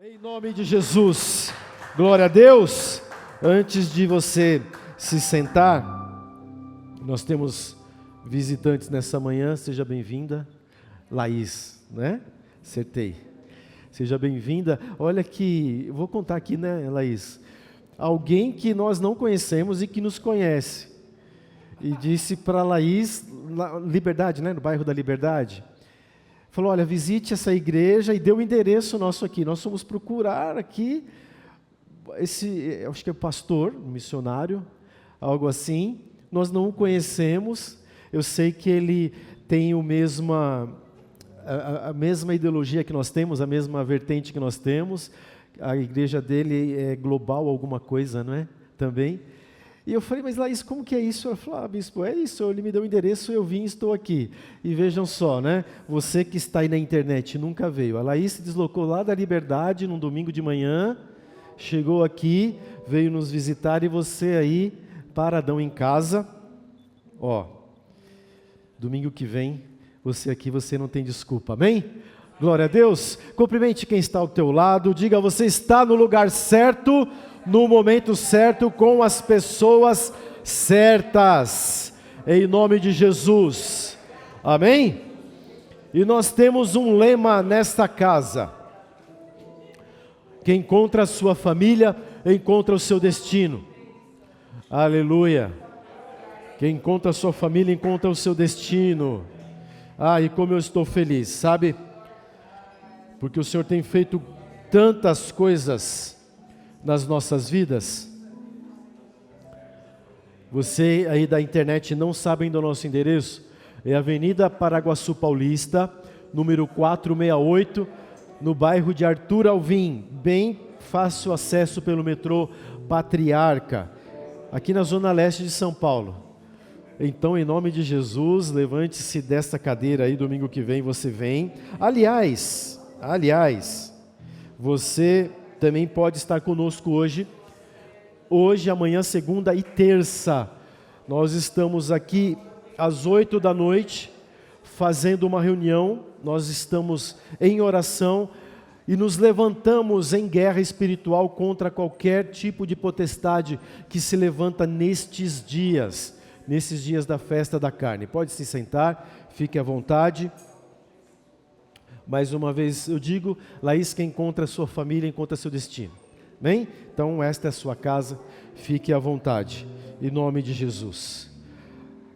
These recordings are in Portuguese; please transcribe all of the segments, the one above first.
Em nome de Jesus, glória a Deus. Antes de você se sentar, nós temos visitantes nessa manhã. Seja bem-vinda, Laís, né? Acertei. Seja bem-vinda. Olha que, vou contar aqui, né, Laís? Alguém que nós não conhecemos e que nos conhece. E disse para Laís, Liberdade, né? No bairro da Liberdade. Falou, olha, visite essa igreja e deu o endereço nosso aqui. Nós fomos procurar aqui, acho que é pastor, missionário, algo assim. Nós não o conhecemos. Eu sei que ele tem a mesma ideologia que nós temos, a mesma vertente que nós temos. A igreja dele é global, alguma coisa, não é? Também. E eu falei, mas Laís, como que é isso? Ela falou, bispo, é isso, ele me deu o endereço, eu vim e estou aqui. E vejam só, né? Você que está aí na internet e nunca veio. A Laís se deslocou lá da Liberdade num domingo de manhã, chegou aqui, veio nos visitar e você aí, paradão em casa. Ó, domingo que vem, você aqui, você não tem desculpa, amém? Glória a Deus. Cumprimente quem está ao teu lado, diga, você está no lugar certo, no momento certo, com as pessoas certas, em nome de Jesus, amém? E nós temos um lema nesta casa: quem encontra a sua família, encontra o seu destino, aleluia. Quem encontra a sua família, encontra o seu destino. E como eu estou feliz, sabe? Porque o Senhor tem feito tantas coisas nas nossas vidas. Você aí da internet não sabe ainda o nosso endereço? É Avenida Paraguaçu Paulista, número 468, no bairro de Arthur Alvim, bem fácil acesso pelo metrô Patriarca, aqui na zona leste de São Paulo. Então, em nome de Jesus, levante-se desta cadeira aí, domingo que vem você vem. Aliás, você também pode estar conosco hoje, amanhã, segunda e terça. Nós estamos aqui às 8 da noite, fazendo uma reunião, nós estamos em oração e nos levantamos em guerra espiritual contra qualquer tipo de potestade que se levanta nesses dias da festa da carne. Pode se sentar, fique à vontade. Mais uma vez eu digo, Laís, quem encontra a sua família, encontra seu destino. Amém? Então esta é a sua casa, fique à vontade, em nome de Jesus.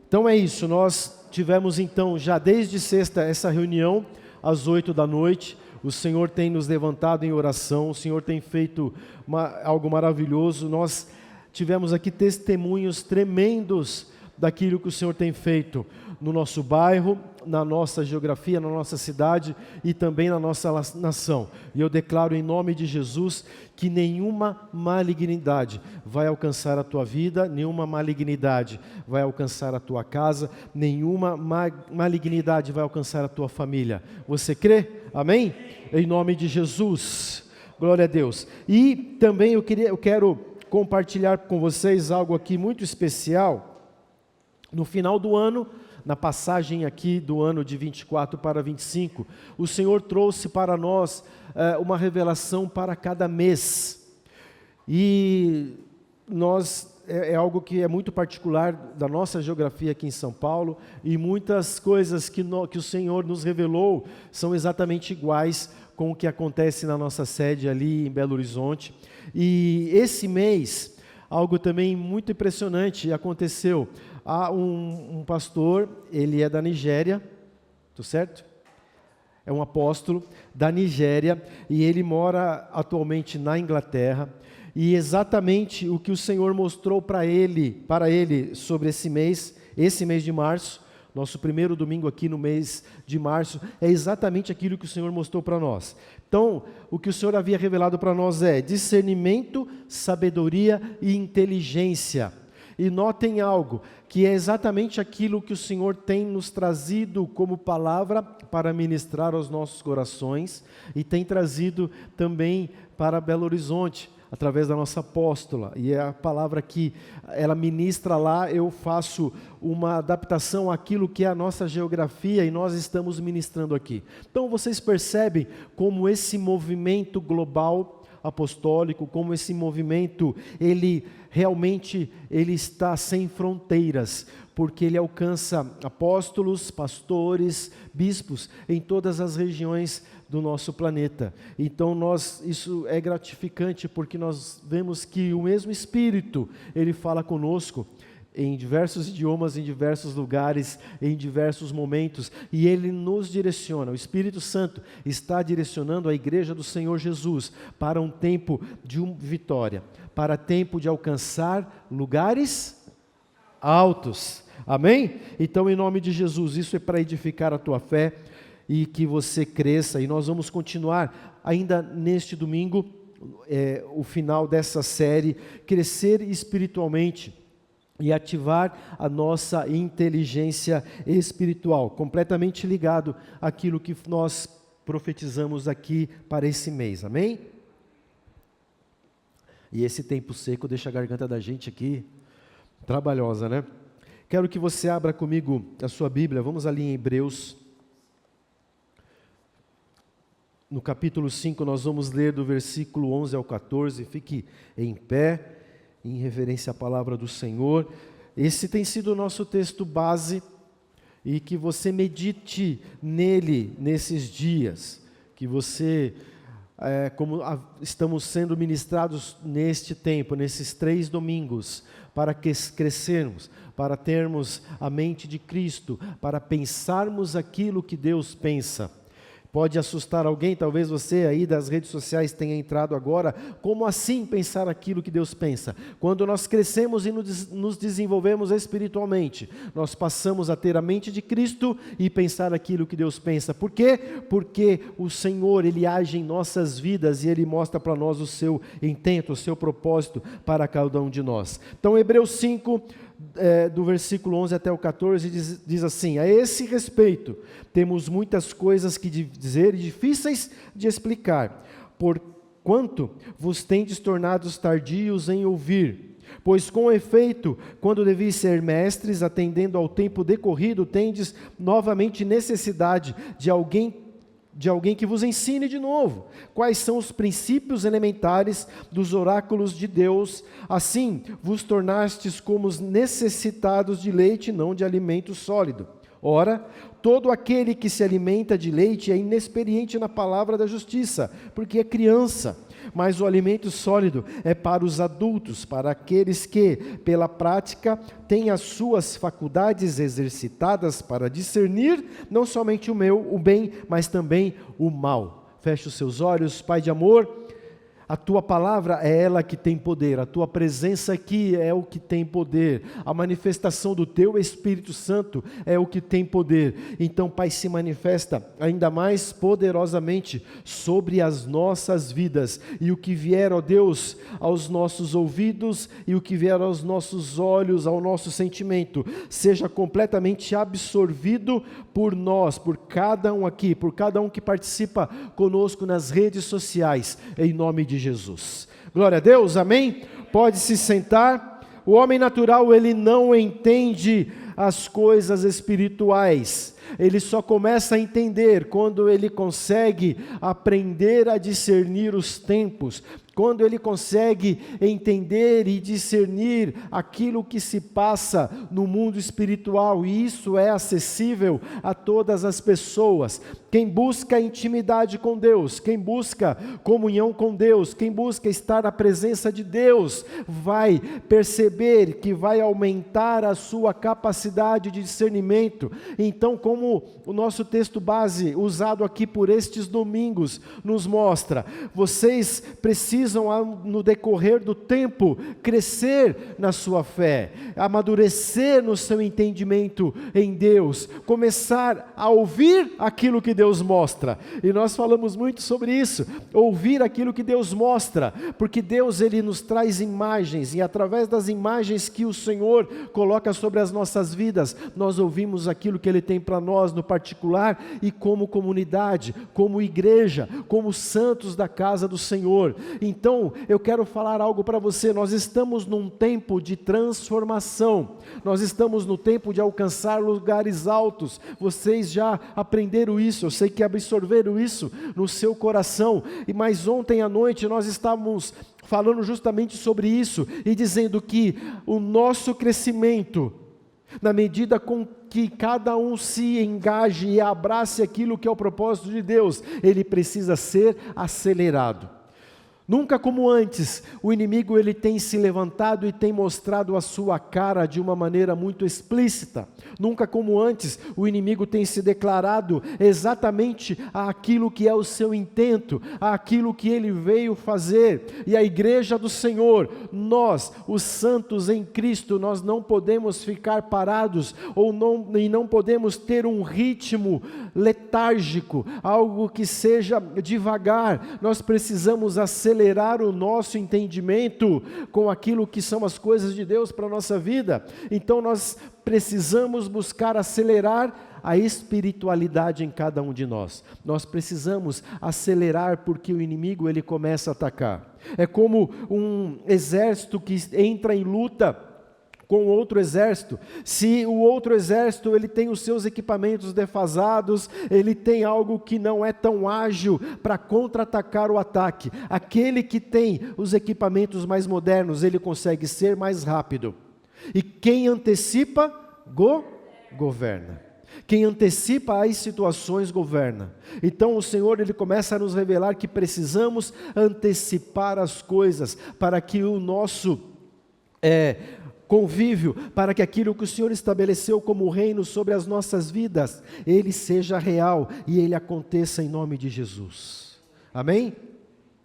Então é isso, nós tivemos então já desde sexta essa reunião, às 8 da noite, o Senhor tem nos levantado em oração, o Senhor tem feito algo maravilhoso, nós tivemos aqui testemunhos tremendos daquilo que o Senhor tem feito no nosso bairro, na nossa geografia, na nossa cidade e também na nossa nação. E eu declaro em nome de Jesus que nenhuma malignidade vai alcançar a tua vida, nenhuma malignidade vai alcançar a tua casa, nenhuma malignidade vai alcançar a tua família. Você crê? Amém? Em nome de Jesus. Glória a Deus. E também eu quero compartilhar com vocês algo aqui muito especial. No final do ano, na passagem aqui do ano de 24 para 25, o Senhor trouxe para nós uma revelação para cada mês. E é algo que é muito particular da nossa geografia aqui em São Paulo, e muitas coisas que o Senhor nos revelou são exatamente iguais com o que acontece na nossa sede ali em Belo Horizonte. E esse mês, algo também muito impressionante aconteceu. Há um pastor, ele é da Nigéria, tudo certo? É um apóstolo da Nigéria e ele mora atualmente na Inglaterra. E exatamente o que o Senhor mostrou para ele sobre esse mês de março, nosso primeiro domingo aqui no mês de março, é exatamente aquilo que o Senhor mostrou para nós. Então, o que o Senhor havia revelado para nós é discernimento, sabedoria e inteligência. E notem algo, que é exatamente aquilo que o Senhor tem nos trazido como palavra para ministrar aos nossos corações e tem trazido também para Belo Horizonte. através da nossa apóstola, e é a palavra que ela ministra lá, eu faço uma adaptação àquilo que é a nossa geografia, e nós estamos ministrando aqui. Então vocês percebem como esse movimento global apostólico, como esse movimento, ele realmente está sem fronteiras, porque ele alcança apóstolos, pastores, bispos em todas as regiões do nosso planeta. Então isso é gratificante, porque nós vemos que o mesmo Espírito, ele fala conosco em diversos idiomas, em diversos lugares, em diversos momentos, e ele nos direciona. O Espírito Santo está direcionando a igreja do Senhor Jesus para um tempo de vitória, para tempo de alcançar lugares altos. Amém? Então, em nome de Jesus, isso é para edificar a tua fé e que você cresça, e nós vamos continuar ainda neste domingo, o final dessa série, crescer espiritualmente e ativar a nossa inteligência espiritual, completamente ligado àquilo que nós profetizamos aqui para esse mês, amém? E esse tempo seco deixa a garganta da gente aqui trabalhosa, né? Quero que você abra comigo a sua Bíblia, vamos ali em Hebreus, no capítulo 5, nós vamos ler do versículo 11 ao 14, fique em pé, em reverência à palavra do Senhor. Esse tem sido o nosso texto base, e que você medite nele nesses dias, que você, como estamos sendo ministrados neste tempo, nesses 3 domingos, para crescermos, para termos a mente de Cristo, para pensarmos aquilo que Deus pensa. Pode assustar alguém, talvez você aí das redes sociais tenha entrado agora. Como assim pensar aquilo que Deus pensa? Quando nós crescemos e nos desenvolvemos espiritualmente, nós passamos a ter a mente de Cristo e pensar aquilo que Deus pensa. Por quê? Porque o Senhor, Ele age em nossas vidas e Ele mostra para nós o seu intento, o seu propósito para cada um de nós. Então, Hebreus 5... do versículo 11 até o 14, diz assim: a esse respeito, temos muitas coisas que dizer e difíceis de explicar, porquanto vos tendes tornados tardios em ouvir. Pois com efeito, quando deveis ser mestres, atendendo ao tempo decorrido, tendes novamente necessidade de alguém que vos ensine de novo quais são os princípios elementares dos oráculos de Deus. Assim vos tornastes como necessitados de leite, não de alimento sólido. Ora, todo aquele que se alimenta de leite é inexperiente na palavra da justiça, porque é criança. Mas o alimento sólido é para os adultos, para aqueles que, pela prática, têm as suas faculdades exercitadas para discernir não somente o bem, mas também o mal. Feche os seus olhos, Pai de amor. A Tua palavra é ela que tem poder, a Tua presença aqui é o que tem poder, a manifestação do Teu Espírito Santo é o que tem poder. Então, Pai, se manifesta ainda mais poderosamente sobre as nossas vidas, e o que vier, ó Deus, aos nossos ouvidos, e o que vier aos nossos olhos, ao nosso sentimento, seja completamente absorvido por nós, por cada um aqui, por cada um que participa conosco nas redes sociais, em nome de Jesus. Glória a Deus, amém? Pode se sentar. O homem natural, ele não entende as coisas espirituais. Ele só começa a entender quando ele consegue aprender a discernir os tempos, quando ele consegue entender e discernir aquilo que se passa no mundo espiritual, e isso é acessível a todas as pessoas. Quem busca intimidade com Deus, quem busca comunhão com Deus, quem busca estar na presença de Deus, vai perceber que vai aumentar a sua capacidade de discernimento. Então, como o nosso texto base, usado aqui por estes domingos, nos mostra, vocês precisam, no decorrer do tempo, crescer na sua fé, amadurecer no seu entendimento em Deus, começar a ouvir aquilo que Deus mostra. E nós falamos muito sobre isso, ouvir aquilo que Deus mostra, porque Deus, Ele nos traz imagens, e através das imagens que o Senhor coloca sobre as nossas vidas, nós ouvimos aquilo que Ele tem para nós no particular e como comunidade, como igreja, como santos da casa do Senhor. Então, eu quero falar algo para você. Nós estamos num tempo de transformação. Nós estamos no tempo de alcançar lugares altos. Vocês já aprenderam isso, eu sei que absorveram isso no seu coração. Mas ontem à noite nós estávamos falando justamente sobre isso e dizendo que o nosso crescimento, na medida com que cada um se engaje e abrace aquilo que é o propósito de Deus, ele precisa ser acelerado. Nunca como antes, o inimigo ele tem se levantado e tem mostrado a sua cara de uma maneira muito explícita. Nunca como antes, o inimigo tem se declarado exatamente aquilo que é o seu intento, aquilo que ele veio fazer. E a igreja do Senhor, nós, os santos em Cristo, nós não podemos ficar parados e não podemos ter um ritmo letárgico, algo que seja devagar. Nós precisamos acelerar o nosso entendimento com aquilo que são as coisas de Deus para a nossa vida. Então nós precisamos buscar acelerar a espiritualidade em cada um de nós. Nós precisamos acelerar porque o inimigo ele começa a atacar. É como um exército que entra em luta com outro exército. Se o outro exército ele tem os seus equipamentos defasados, ele tem algo que não é tão ágil para contra-atacar o ataque. Aquele que tem os equipamentos mais modernos, ele consegue ser mais rápido. E quem antecipa, governa. Quem antecipa as situações governa. Então o Senhor ele começa a nos revelar que precisamos antecipar as coisas para que o nosso convívio, para que aquilo que o Senhor estabeleceu como reino sobre as nossas vidas, ele seja real e ele aconteça em nome de Jesus. Amém?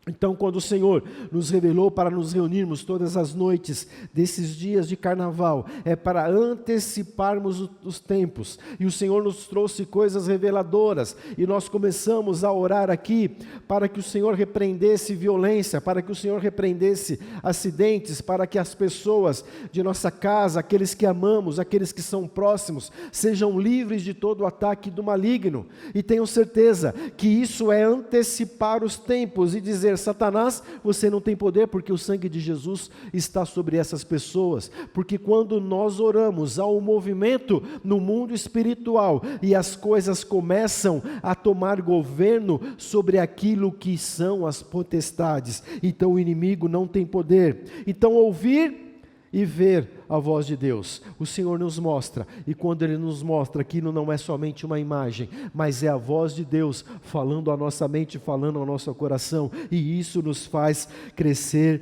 Então, quando o Senhor nos revelou para nos reunirmos todas as noites desses dias de carnaval, é para anteciparmos os tempos, e o Senhor nos trouxe coisas reveladoras, e nós começamos a orar aqui, para que o Senhor repreendesse violência, para que o Senhor repreendesse acidentes, para que as pessoas de nossa casa, aqueles que amamos, aqueles que são próximos, sejam livres de todo o ataque do maligno, e tenho certeza que isso é antecipar os tempos, e dizer: Satanás, você não tem poder, porque o sangue de Jesus está sobre essas pessoas. Porque quando nós oramos, há um movimento no mundo espiritual, e as coisas começam a tomar governo sobre aquilo que são as potestades. Então o inimigo não tem poder. Então ouvir e ver a voz de Deus, o Senhor nos mostra, e quando Ele nos mostra, aquilo não é somente uma imagem, mas é a voz de Deus falando à nossa mente, falando ao nosso coração, e isso nos faz crescer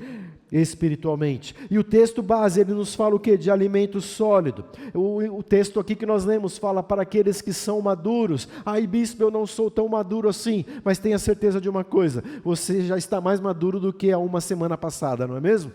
espiritualmente. E o texto base, ele nos fala o quê? De alimento sólido. O texto aqui que nós lemos fala para aqueles que são maduros. Ai, bispo, eu não sou tão maduro assim, mas tenha certeza de uma coisa, você já está mais maduro do que há uma semana passada, não é mesmo?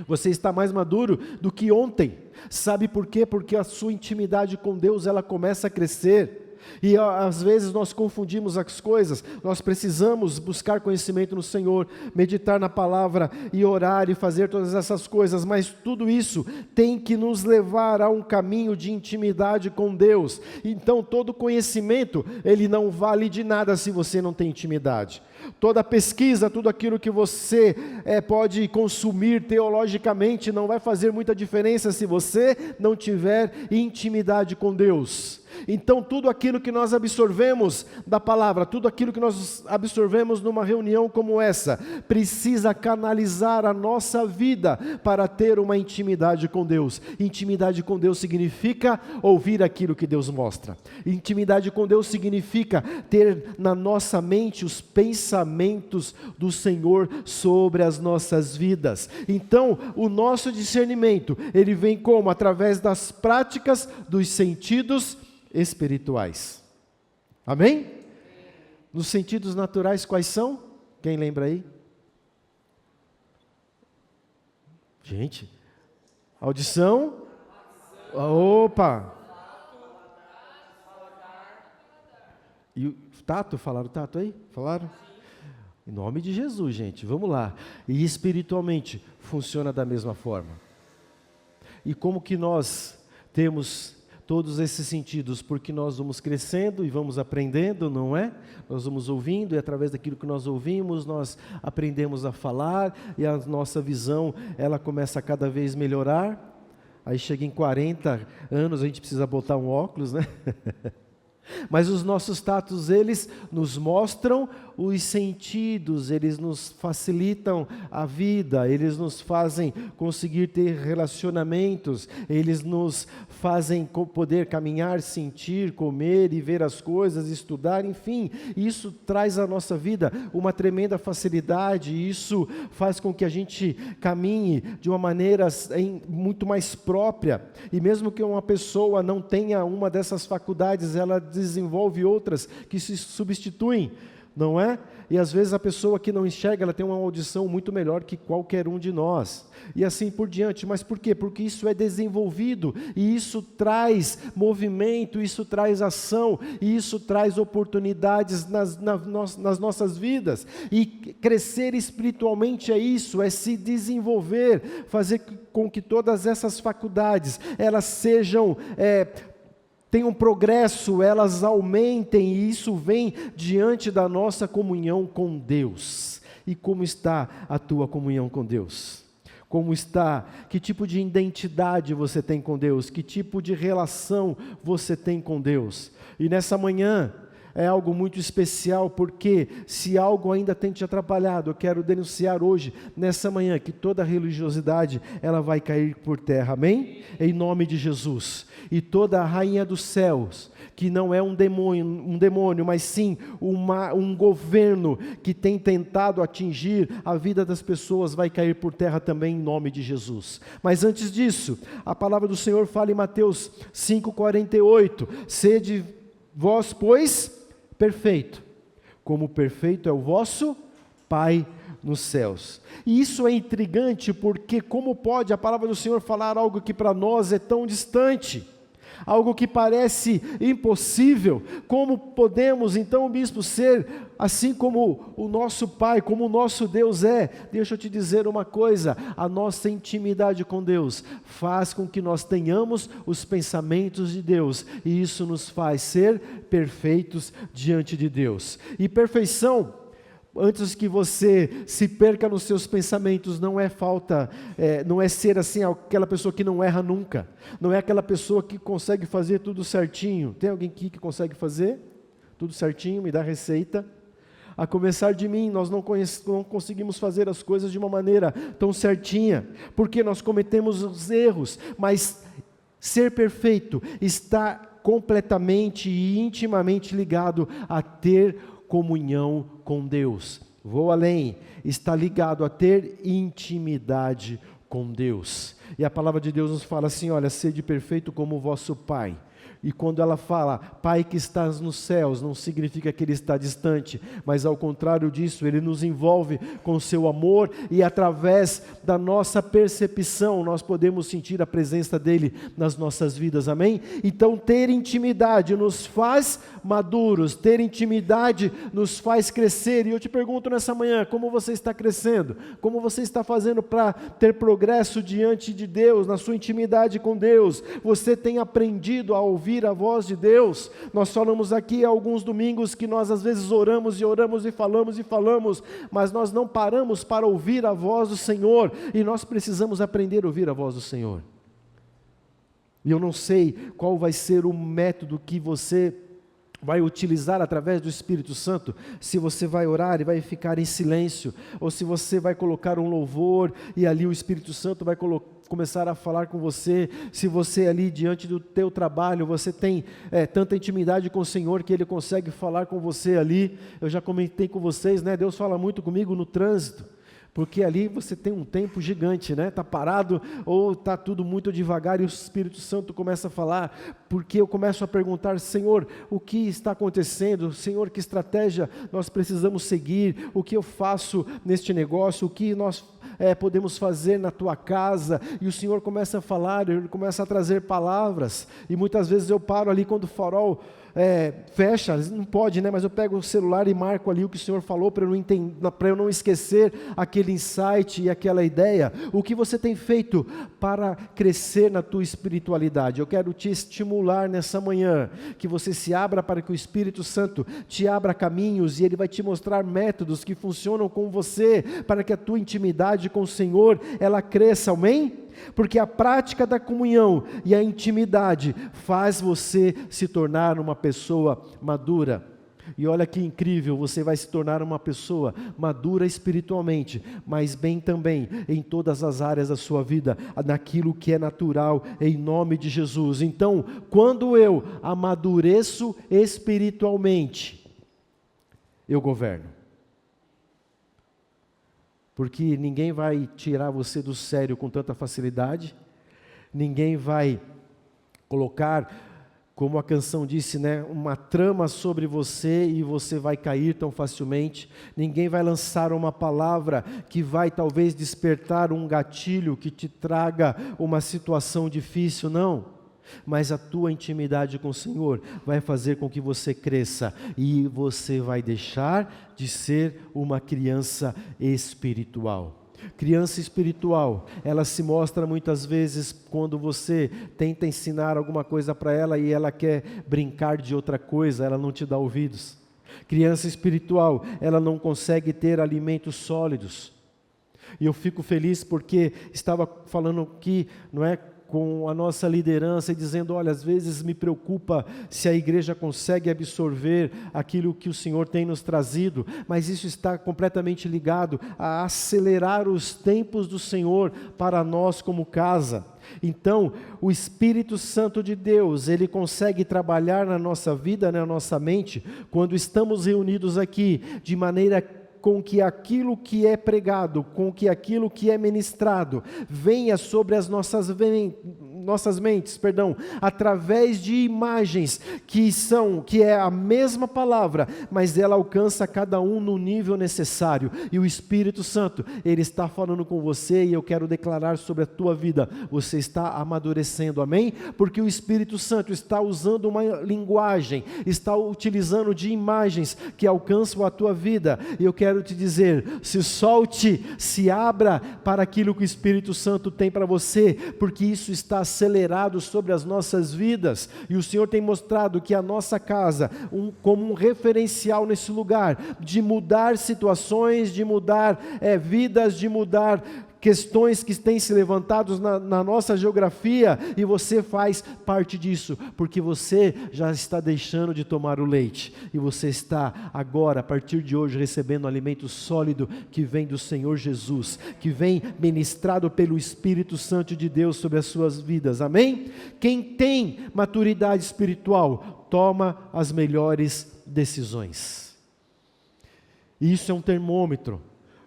Você está mais maduro do que ontem. Sabe por quê? Porque a sua intimidade com Deus, ela começa a crescer. E às vezes nós confundimos as coisas. Nós precisamos buscar conhecimento no Senhor, meditar na palavra e orar e fazer todas essas coisas, mas tudo isso tem que nos levar a um caminho de intimidade com Deus. Então todo conhecimento, ele não vale de nada se você não tem intimidade. Toda pesquisa, tudo aquilo que você pode consumir teologicamente, não vai fazer muita diferença se você não tiver intimidade com Deus. Então tudo aquilo que nós absorvemos da palavra, tudo aquilo que nós absorvemos numa reunião como essa, precisa canalizar a nossa vida para ter uma intimidade com Deus. Intimidade com Deus significa ouvir aquilo que Deus mostra. Intimidade com Deus significa ter na nossa mente os pensamentos do Senhor sobre as nossas vidas. Então o nosso discernimento, ele vem como? Através das práticas dos sentidos espirituais. Amém? Nos sentidos naturais quais são? Quem lembra aí? Gente, audição. Opa! E o tato, falaram tato aí? Falaram? Em nome de Jesus, gente, vamos lá. E espiritualmente funciona da mesma forma. E como que nós temos Todos esses sentidos, porque nós vamos crescendo e vamos aprendendo, não é? Nós vamos ouvindo e através daquilo que nós ouvimos, nós aprendemos a falar e a nossa visão, ela começa a cada vez melhorar. Aí chega em 40 anos, a gente precisa botar um óculos, né? Mas os nossos tatos, eles nos mostram os sentidos, eles nos facilitam a vida, eles nos fazem conseguir ter relacionamentos, eles nos fazem poder caminhar, sentir, comer e ver as coisas, estudar, enfim. Isso traz à nossa vida uma tremenda facilidade, isso faz com que a gente caminhe de uma maneira muito mais própria. E mesmo que uma pessoa não tenha uma dessas faculdades, ela desenvolve outras que se substituem, não é? E às vezes a pessoa que não enxerga, ela tem uma audição muito melhor que qualquer um de nós, e assim por diante. Mas por quê? Porque isso é desenvolvido, e isso traz movimento, isso traz ação, e isso traz oportunidades nas nossas vidas, e crescer espiritualmente é isso, é se desenvolver, fazer com que todas essas faculdades, elas sejam tenham progresso, elas aumentem, e isso vem diante da nossa comunhão com Deus. E como está a tua comunhão com Deus? Como está? Que tipo de identidade você tem com Deus? Que tipo de relação você tem com Deus? E nessa manhã é algo muito especial, porque se algo ainda tem te atrapalhado, eu quero denunciar hoje, nessa manhã, que toda religiosidade, ela vai cair por terra, amém? Em nome de Jesus. E toda a rainha dos céus, que não é um demônio, mas sim um governo que tem tentado atingir a vida das pessoas, vai cair por terra também em nome de Jesus. Mas antes disso, a palavra do Senhor fala em Mateus 5,48, sede vós, pois, perfeito, como perfeito é o vosso Pai nos céus. E isso é intrigante, porque como pode a palavra do Senhor falar algo que para nós é tão distante? Algo que parece impossível? Como podemos então, bispo, ser assim como o nosso Pai, como o nosso Deus é? Deixa eu te dizer uma coisa, a nossa intimidade com Deus faz com que nós tenhamos os pensamentos de Deus, e isso nos faz ser perfeitos diante de Deus. E perfeição, antes que você se perca nos seus pensamentos, não é não é ser assim aquela pessoa que não erra nunca, não é aquela pessoa que consegue fazer tudo certinho. Tem alguém aqui que consegue fazer tudo certinho? Me dá a receita. A começar de mim, nós não conseguimos fazer as coisas de uma maneira tão certinha, porque nós cometemos os erros, mas ser perfeito está completamente e intimamente ligado a ter comunhão com Deus. Vou além, está ligado a ter intimidade com Deus. E a palavra de Deus nos fala assim, olha, sede perfeito como o vosso Pai. E quando ela fala, Pai que estás nos céus, não significa que Ele está distante, mas ao contrário disso, Ele nos envolve com o seu amor, e através da nossa percepção, nós podemos sentir a presença dEle nas nossas vidas, amém? Então ter intimidade nos faz maduros, ter intimidade nos faz crescer. E eu te pergunto nessa manhã, como você está crescendo? Como você está fazendo para ter progresso diante de Deus, na sua intimidade com Deus? Você tem aprendido a ouvir a voz de Deus? Nós falamos aqui há alguns domingos que nós às vezes oramos e falamos, mas nós não paramos para ouvir a voz do Senhor, e nós precisamos aprender a ouvir a voz do Senhor. E eu não sei qual vai ser o método que você vai utilizar através do Espírito Santo, se você vai orar e vai ficar em silêncio, ou se você vai colocar um louvor e ali o Espírito Santo vai começar a falar com você, se você ali diante do teu trabalho, você tem tanta intimidade com o Senhor que Ele consegue falar com você ali. Eu já comentei com vocês, né? Deus fala muito comigo no trânsito, porque ali você tem um tempo gigante, né? Está parado ou está tudo muito devagar e o Espírito Santo começa a falar, porque eu começo a perguntar, Senhor, o que está acontecendo? Senhor, que estratégia nós precisamos seguir? O que eu faço neste negócio? O que nós podemos fazer na tua casa, e o Senhor começa a falar, Ele começa a trazer palavras, e muitas vezes eu paro ali quando o farol fecha, não pode, né? Mas eu pego o celular e marco ali o que o Senhor falou para eu não esquecer aquele insight e aquela ideia. O que você tem feito para crescer na tua espiritualidade? Eu quero te estimular nessa manhã, que você se abra para que o Espírito Santo te abra caminhos e Ele vai te mostrar métodos que funcionam com você, para que a tua intimidade com o Senhor, ela cresça, amém? Porque a prática da comunhão e a intimidade faz você se tornar uma pessoa madura. E olha que incrível, você vai se tornar uma pessoa madura espiritualmente, mas bem também em todas as áreas da sua vida, naquilo que é natural, em nome de Jesus. Então, quando eu amadureço espiritualmente, eu governo. Porque ninguém vai tirar você do sério com tanta facilidade, ninguém vai colocar, como a canção disse, né, uma trama sobre você e você vai cair tão facilmente. Ninguém vai lançar uma palavra que vai talvez despertar um gatilho que te traga uma situação difícil, não. Mas a tua intimidade com o Senhor vai fazer com que você cresça e você vai deixar de ser uma criança espiritual. Criança espiritual, ela se mostra muitas vezes quando você tenta ensinar alguma coisa para ela e ela quer brincar de outra coisa, ela não te dá ouvidos. Criança espiritual, ela não consegue ter alimentos sólidos. E eu fico feliz porque estava falando aqui, não é, com a nossa liderança e dizendo, olha, às vezes me preocupa se a igreja consegue absorver aquilo que o Senhor tem nos trazido, mas isso está completamente ligado a acelerar os tempos do Senhor para nós como casa. Então, o Espírito Santo de Deus, Ele consegue trabalhar na nossa vida, na nossa mente, quando estamos reunidos aqui, de maneira com que aquilo que é pregado, com que aquilo que é ministrado, venha sobre as nossas mentes, através de imagens que é a mesma palavra, mas ela alcança cada um no nível necessário, e o Espírito Santo, Ele está falando com você, e eu quero declarar sobre a tua vida, você está amadurecendo, amém? Porque o Espírito Santo está usando uma linguagem, está utilizando de imagens que alcançam a tua vida, e eu quero te dizer, se solte, se abra para aquilo que o Espírito Santo tem para você, porque isso está acelerado sobre as nossas vidas, e o Senhor tem mostrado que a nossa casa, como um referencial nesse lugar, de mudar situações, de mudar vidas, de mudar questões que têm se levantado na nossa geografia, e você faz parte disso, porque você já está deixando de tomar o leite, e você está agora, a partir de hoje, recebendo um alimento sólido, que vem do Senhor Jesus, que vem ministrado pelo Espírito Santo de Deus sobre as suas vidas, amém? Quem tem maturidade espiritual, toma as melhores decisões. Isso é um termômetro.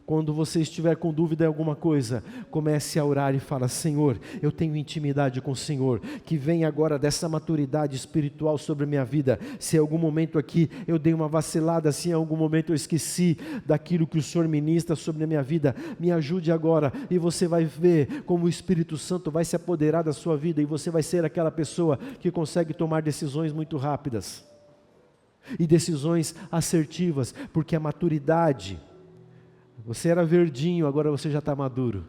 Quando você estiver com dúvida em alguma coisa, comece a orar e fala, Senhor, eu tenho intimidade com o Senhor, que vem agora dessa maturidade espiritual sobre a minha vida. Se em algum momento aqui eu dei uma vacilada, se em algum momento eu esqueci daquilo que o Senhor ministra sobre a minha vida, me ajude agora, e você vai ver como o Espírito Santo vai se apoderar da sua vida, e você vai ser aquela pessoa que consegue tomar decisões muito rápidas, e decisões assertivas, porque a maturidade, você era verdinho, agora você já está maduro.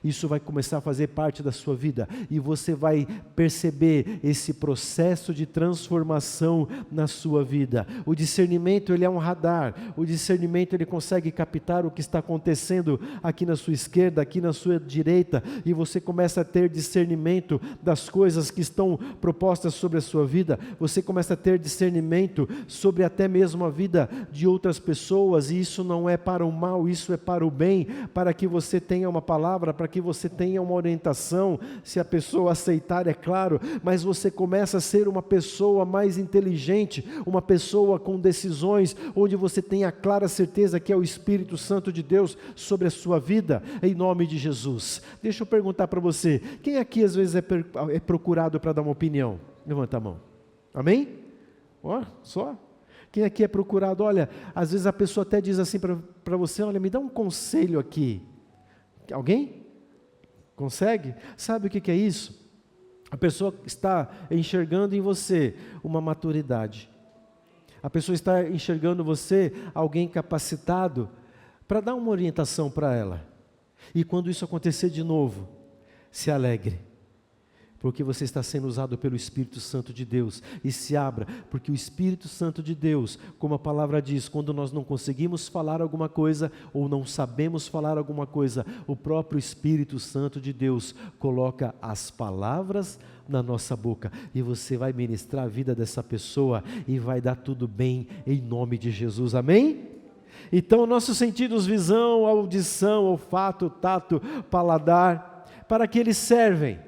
Isso vai começar a fazer parte da sua vida, e você vai perceber esse processo de transformação na sua vida. O discernimento, ele é um radar. O discernimento, ele consegue captar o que está acontecendo aqui na sua esquerda, aqui na sua direita, e você começa a ter discernimento das coisas que estão propostas sobre a sua vida. Você começa a ter discernimento sobre até mesmo a vida de outras pessoas, e isso não é para o mal, isso é para o bem, para que você tenha uma palavra, para que você tenha uma orientação, se a pessoa aceitar, é claro, mas você começa a ser uma pessoa mais inteligente, uma pessoa com decisões, onde você tem a clara certeza que é o Espírito Santo de Deus sobre a sua vida, em nome de Jesus. Deixa eu perguntar para você, quem aqui às vezes é procurado para dar uma opinião? Levanta a mão. Amém? Ó, só? Quem aqui é procurado? Olha, às vezes a pessoa até diz assim para você, olha, me dá um conselho aqui. Alguém? Consegue? Sabe o que é isso? A pessoa está enxergando em você uma maturidade. A pessoa está enxergando você alguém capacitado para dar uma orientação para ela. E quando isso acontecer de novo, se alegre, porque você está sendo usado pelo Espírito Santo de Deus. E se abra, porque o Espírito Santo de Deus, como a palavra diz, quando nós não conseguimos falar alguma coisa, ou não sabemos falar alguma coisa, o próprio Espírito Santo de Deus coloca as palavras na nossa boca, e você vai ministrar a vida dessa pessoa, e vai dar tudo bem, em nome de Jesus, amém? Então, nossos sentidos, visão, audição, olfato, tato, paladar, para que eles servem?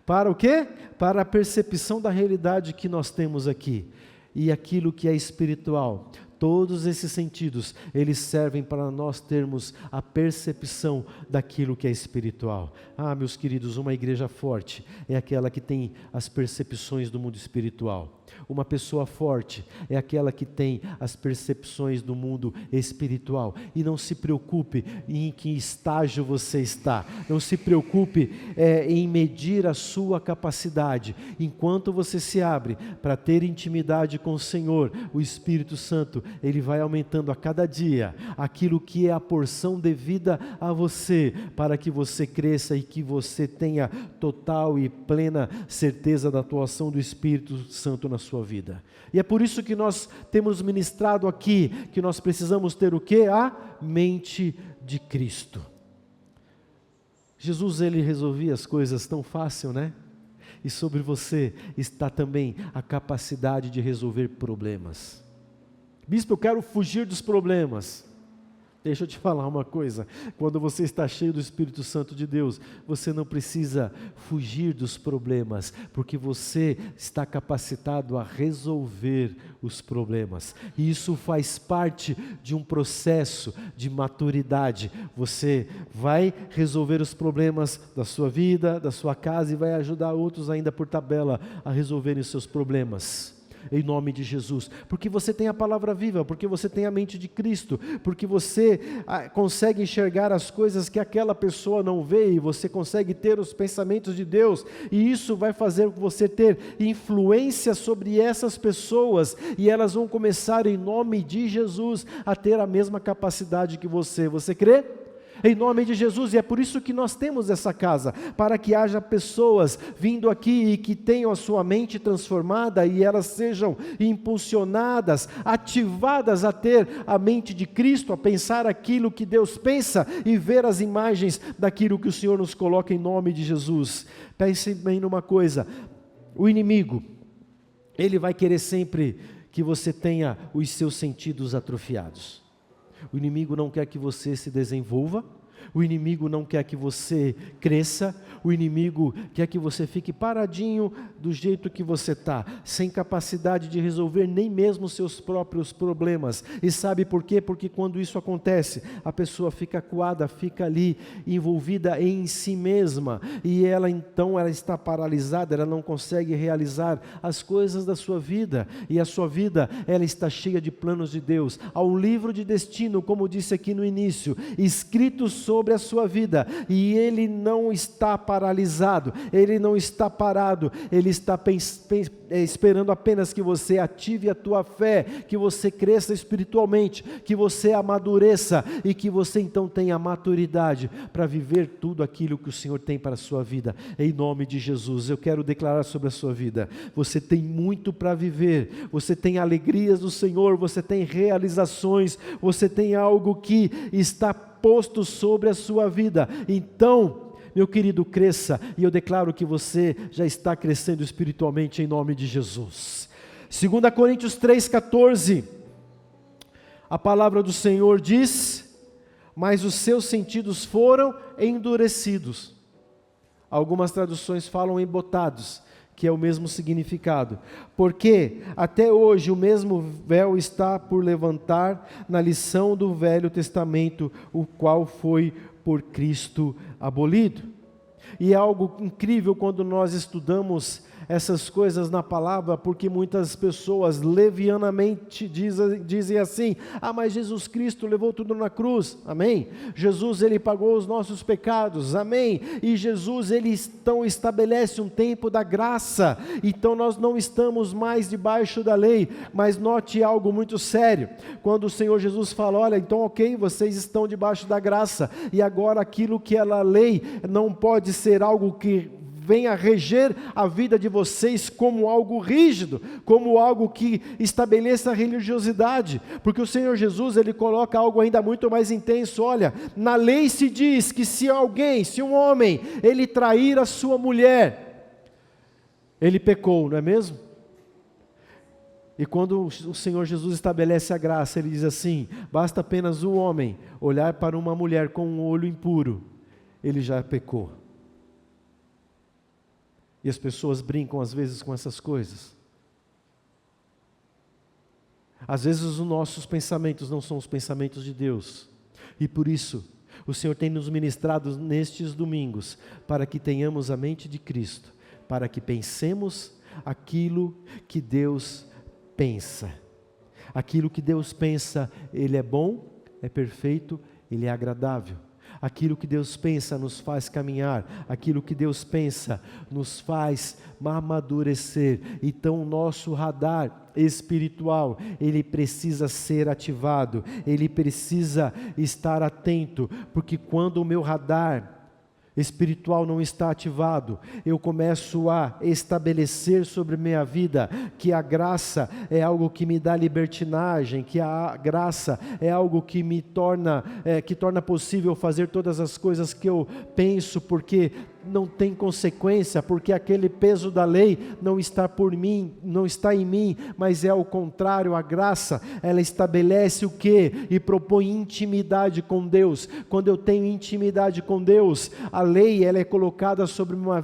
Para o quê? Para a percepção da realidade que nós temos aqui, e aquilo que é espiritual. Todos esses sentidos, eles servem para nós termos a percepção daquilo que é espiritual. Ah, meus queridos, uma igreja forte é aquela que tem as percepções do mundo espiritual. Uma pessoa forte é aquela que tem as percepções do mundo espiritual. E não se preocupe em que estágio você está. Não se preocupe em medir a sua capacidade. Enquanto você se abre para ter intimidade com o Senhor, o Espírito Santo, Ele vai aumentando a cada dia aquilo que é a porção devida a você, para que você cresça e que você tenha total e plena certeza da atuação do Espírito Santo na sua vida. E é por isso que nós temos ministrado aqui, que nós precisamos ter o quê? A mente de Cristo. Jesus, Ele resolvia as coisas tão fácil, né? E sobre você está também a capacidade de resolver problemas. Bispo, eu quero fugir dos problemas. Deixa eu te falar uma coisa, quando você está cheio do Espírito Santo de Deus, você não precisa fugir dos problemas, porque você está capacitado a resolver os problemas, e isso faz parte de um processo de maturidade. Você vai resolver os problemas da sua vida, da sua casa, e vai ajudar outros ainda por tabela a resolverem os seus problemas. Em nome de Jesus, porque você tem a palavra viva, porque você tem a mente de Cristo, porque você consegue enxergar as coisas que aquela pessoa não vê, e você consegue ter os pensamentos de Deus, e isso vai fazer você ter influência sobre essas pessoas, e elas vão começar em nome de Jesus a ter a mesma capacidade que você crê? Em nome de Jesus, e é por isso que nós temos essa casa, para que haja pessoas vindo aqui e que tenham a sua mente transformada, e elas sejam impulsionadas, ativadas a ter a mente de Cristo, a pensar aquilo que Deus pensa, e ver as imagens daquilo que o Senhor nos coloca em nome de Jesus. Pense bem numa coisa, o inimigo, ele vai querer sempre que você tenha os seus sentidos atrofiados. O inimigo não quer que você se desenvolva, o inimigo não quer que você cresça, o inimigo quer que você fique paradinho do jeito que você está, sem capacidade de resolver nem mesmo os seus próprios problemas. E sabe por quê? Porque quando isso acontece, a pessoa fica acuada, fica ali envolvida em si mesma, e ela está paralisada, ela não consegue realizar as coisas da sua vida, e a sua vida, ela está cheia de planos de Deus. Há um livro de destino, como disse aqui no início, escrito sobre a sua vida, e ele não está paralisado, ele não está parado, ele está esperando apenas que você ative a tua fé, que você cresça espiritualmente, que você amadureça, e que você então tenha maturidade para viver tudo aquilo que o Senhor tem para a sua vida. Em nome de Jesus, eu quero declarar sobre a sua vida, você tem muito para viver, você tem alegrias do Senhor, você tem realizações, você tem algo que está posto sobre a sua vida. Então, meu querido, cresça, e eu declaro que você já está crescendo espiritualmente em nome de Jesus. 2 Coríntios 3,14, a palavra do Senhor diz: mas os seus sentidos foram endurecidos. Algumas traduções falam embotados, que é o mesmo significado, porque até hoje o mesmo véu está por levantar na lição do Velho Testamento, o qual foi por Cristo abolido. E é algo incrível quando nós estudamos essas coisas na palavra, porque muitas pessoas levianamente dizem assim: ah, mas Jesus Cristo levou tudo na cruz, amém? Jesus, Ele pagou os nossos pecados, amém? E Jesus, Ele então estabelece um tempo da graça, então nós não estamos mais debaixo da lei. Mas note algo muito sério, quando o Senhor Jesus fala: olha, então ok, vocês estão debaixo da graça, e agora aquilo que é a lei não pode ser algo que venha reger a vida de vocês como algo rígido, como algo que estabeleça a religiosidade, porque o Senhor Jesus, Ele coloca algo ainda muito mais intenso. Olha, na lei se diz que se um homem, ele trair a sua mulher, ele pecou, não é mesmo? E quando o Senhor Jesus estabelece a graça, Ele diz assim: basta apenas um homem olhar para uma mulher com um olho impuro, ele já pecou. E as pessoas brincam às vezes com essas coisas. Às vezes os nossos pensamentos não são os pensamentos de Deus. E por isso, o Senhor tem nos ministrado nestes domingos, para que tenhamos a mente de Cristo, para que pensemos aquilo que Deus pensa. Aquilo que Deus pensa, Ele é bom, é perfeito, Ele é agradável. Aquilo que Deus pensa nos faz caminhar, aquilo que Deus pensa nos faz amadurecer. Então o nosso radar espiritual, ele precisa ser ativado, ele precisa estar atento, porque quando o meu radar espiritual não está ativado, eu começo a estabelecer sobre minha vida que a graça é algo que me dá libertinagem, que a graça é algo que me torna possível fazer todas as coisas que eu penso, porque não tem consequência, porque aquele peso da lei não está não está em mim, mas é ao contrário. A graça, ela estabelece o quê? E propõe intimidade com Deus. Quando eu tenho intimidade com Deus, a lei, ela é colocada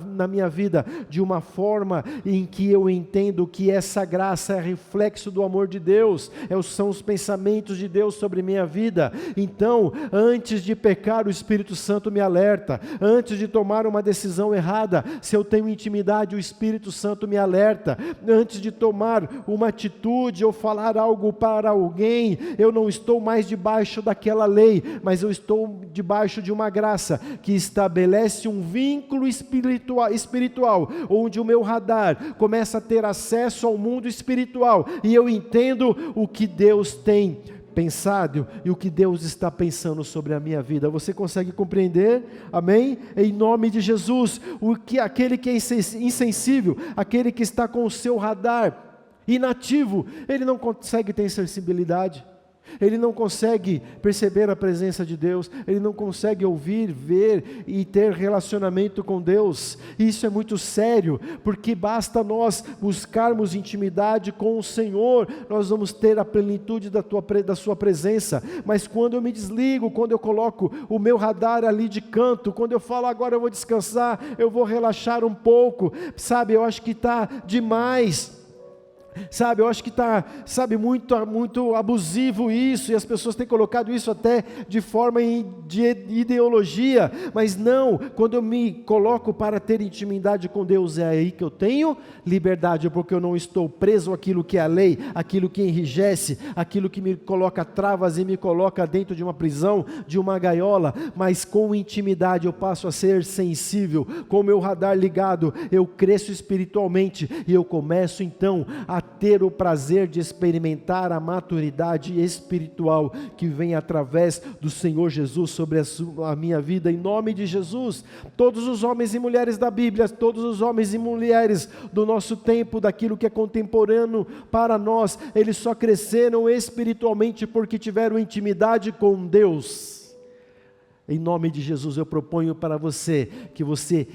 na minha vida de uma forma em que eu entendo que essa graça é reflexo do amor de Deus, são os pensamentos de Deus sobre minha vida. Então, antes de pecar, o Espírito Santo me alerta. Antes de tomar uma decisão errada, se eu tenho intimidade, o Espírito Santo me alerta. Antes de tomar uma atitude ou falar algo para alguém, eu não estou mais debaixo daquela lei, mas eu estou debaixo de uma graça que estabelece um vínculo espiritual, onde o meu radar começa a ter acesso ao mundo espiritual, e eu entendo o que Deus tem pensado e o que Deus está pensando sobre a minha vida. Você consegue compreender? Amém? Em nome de Jesus. Aquele que é insensível, aquele que está com o seu radar inativo, ele não consegue ter sensibilidade, ele não consegue perceber a presença de Deus, ele não consegue ouvir, ver e ter relacionamento com Deus. Isso é muito sério, porque basta nós buscarmos intimidade com o Senhor, nós vamos ter a plenitude da sua presença. Mas quando eu me desligo, quando eu coloco o meu radar ali de canto, quando eu falo agora eu vou descansar, eu vou relaxar um pouco, eu acho que está demais. Eu acho que está, muito abusivo isso, e as pessoas têm colocado isso até de forma de ideologia, mas não, quando eu me coloco para ter intimidade com Deus, é aí que eu tenho liberdade, porque eu não estou preso àquilo que é a lei, àquilo que enrijece, àquilo que me coloca travas e me coloca dentro de uma prisão, de uma gaiola. Mas com intimidade eu passo a ser sensível, com o meu radar ligado, eu cresço espiritualmente, e eu começo então a ter o prazer de experimentar a maturidade espiritual que vem através do Senhor Jesus sobre a minha vida. Em nome de Jesus, todos os homens e mulheres da Bíblia, todos os homens e mulheres do nosso tempo, daquilo que é contemporâneo para nós, eles só cresceram espiritualmente porque tiveram intimidade com Deus. Em nome de Jesus, eu proponho para você que você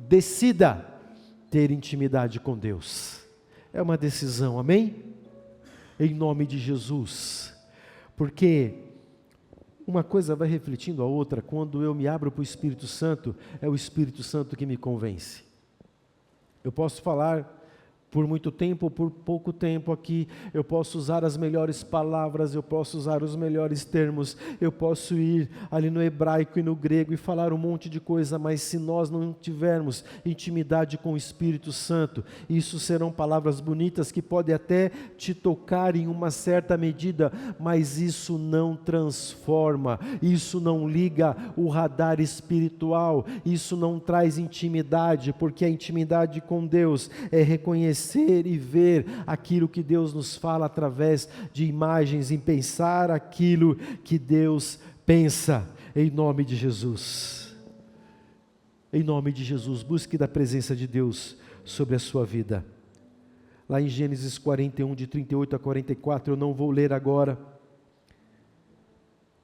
decida ter intimidade com Deus. É uma decisão, amém? Em nome de Jesus. Porque uma coisa vai refletindo a outra. Quando eu me abro para o Espírito Santo, é o Espírito Santo que me convence. Eu posso falar por muito tempo ou por pouco tempo aqui, eu posso usar as melhores palavras, eu posso usar os melhores termos, eu posso ir ali no hebraico e no grego e falar um monte de coisa, mas se nós não tivermos intimidade com o Espírito Santo, isso serão palavras bonitas que podem até te tocar em uma certa medida, mas isso não transforma, isso não liga o radar espiritual, isso não traz intimidade, porque a intimidade com Deus é reconhecer e ver aquilo que Deus nos fala através de imagens, em pensar aquilo que Deus pensa, em nome de Jesus. Em nome de Jesus, busque da presença de Deus sobre a sua vida. Lá em Gênesis 41, de 38 a 44, eu não vou ler agora,